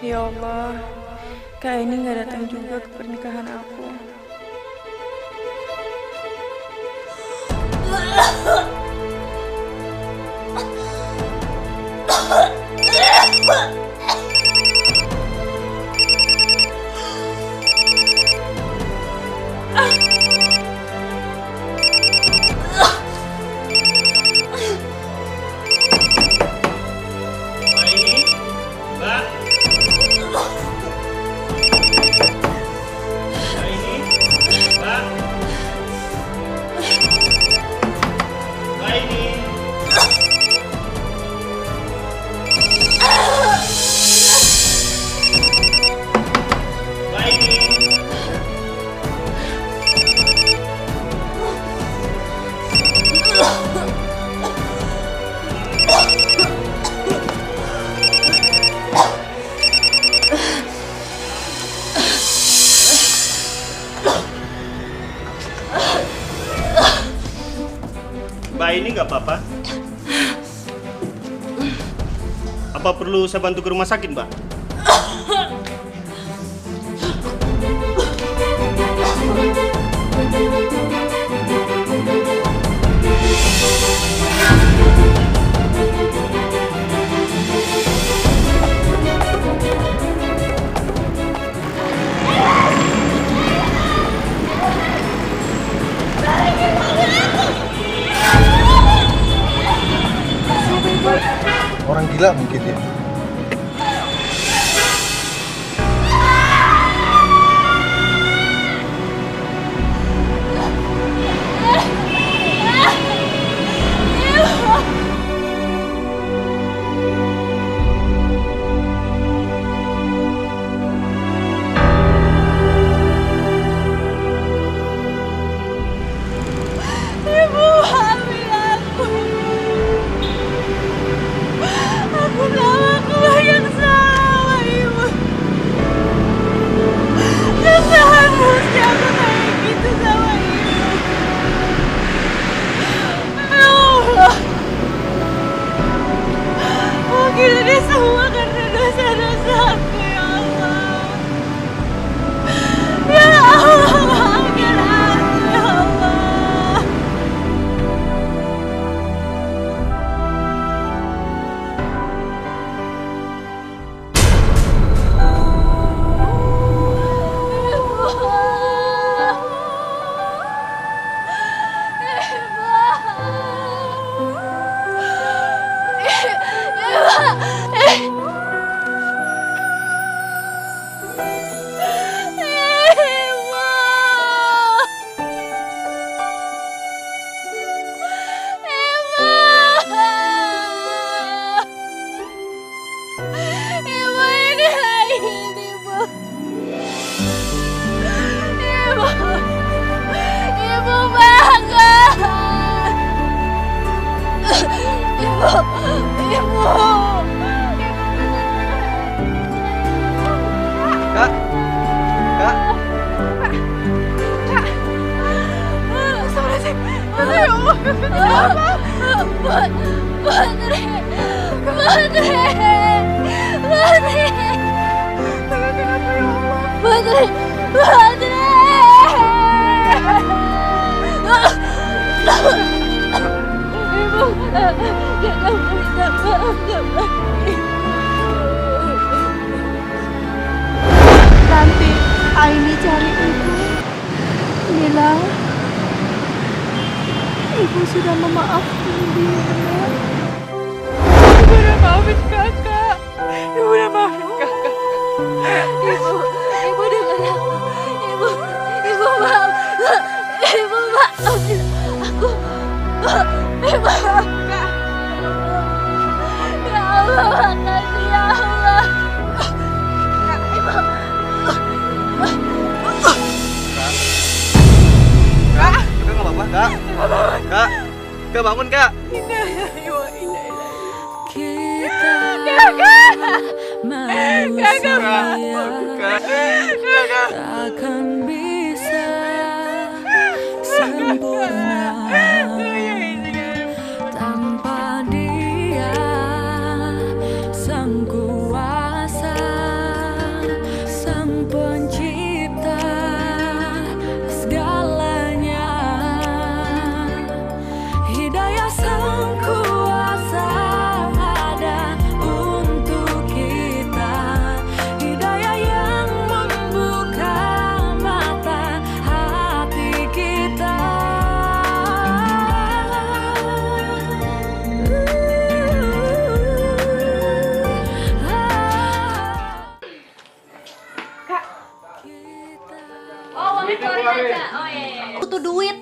Ya Allah, Kak ini nggak datang juga ke pernikahan aku. Mbak ini nggak apa-apa? Apa perlu saya bantu ke rumah sakit, Mbak? Orang gila mungkin ya. Ibu, ambil aku. Aku tahu aku banyak salah, Ibu. Dan seharusnya aku kayak gitu sama Ibu. Ya Allah. Mungkin ini semua karena dosa-dosa aku, ya Allah. Ya Allah, maafkan aku, ya Allah. Kak, Kak. Nanti Aini cari ibu, bilang ibu sudah memaafkan dia. Ibu udah maafin kakak. Ibu udah maafin kakak. Ibu dengar aku. Ibu maaf. Ibu maafin aku. Ya Allah, makasih ya Allah. Kak, nggak apa-apa, Kak. Kak, Kak bangun, Kak. Takkan bisa sempurna tanpa Dia, Sang Kuasa, Sang Pencipta segalanya. Hidayah Sang Kuasa ada untuk kita, hidayah yang membuka mata hati kita. Oh, uangnya keluarin aja. Oh iya. Butuh duit.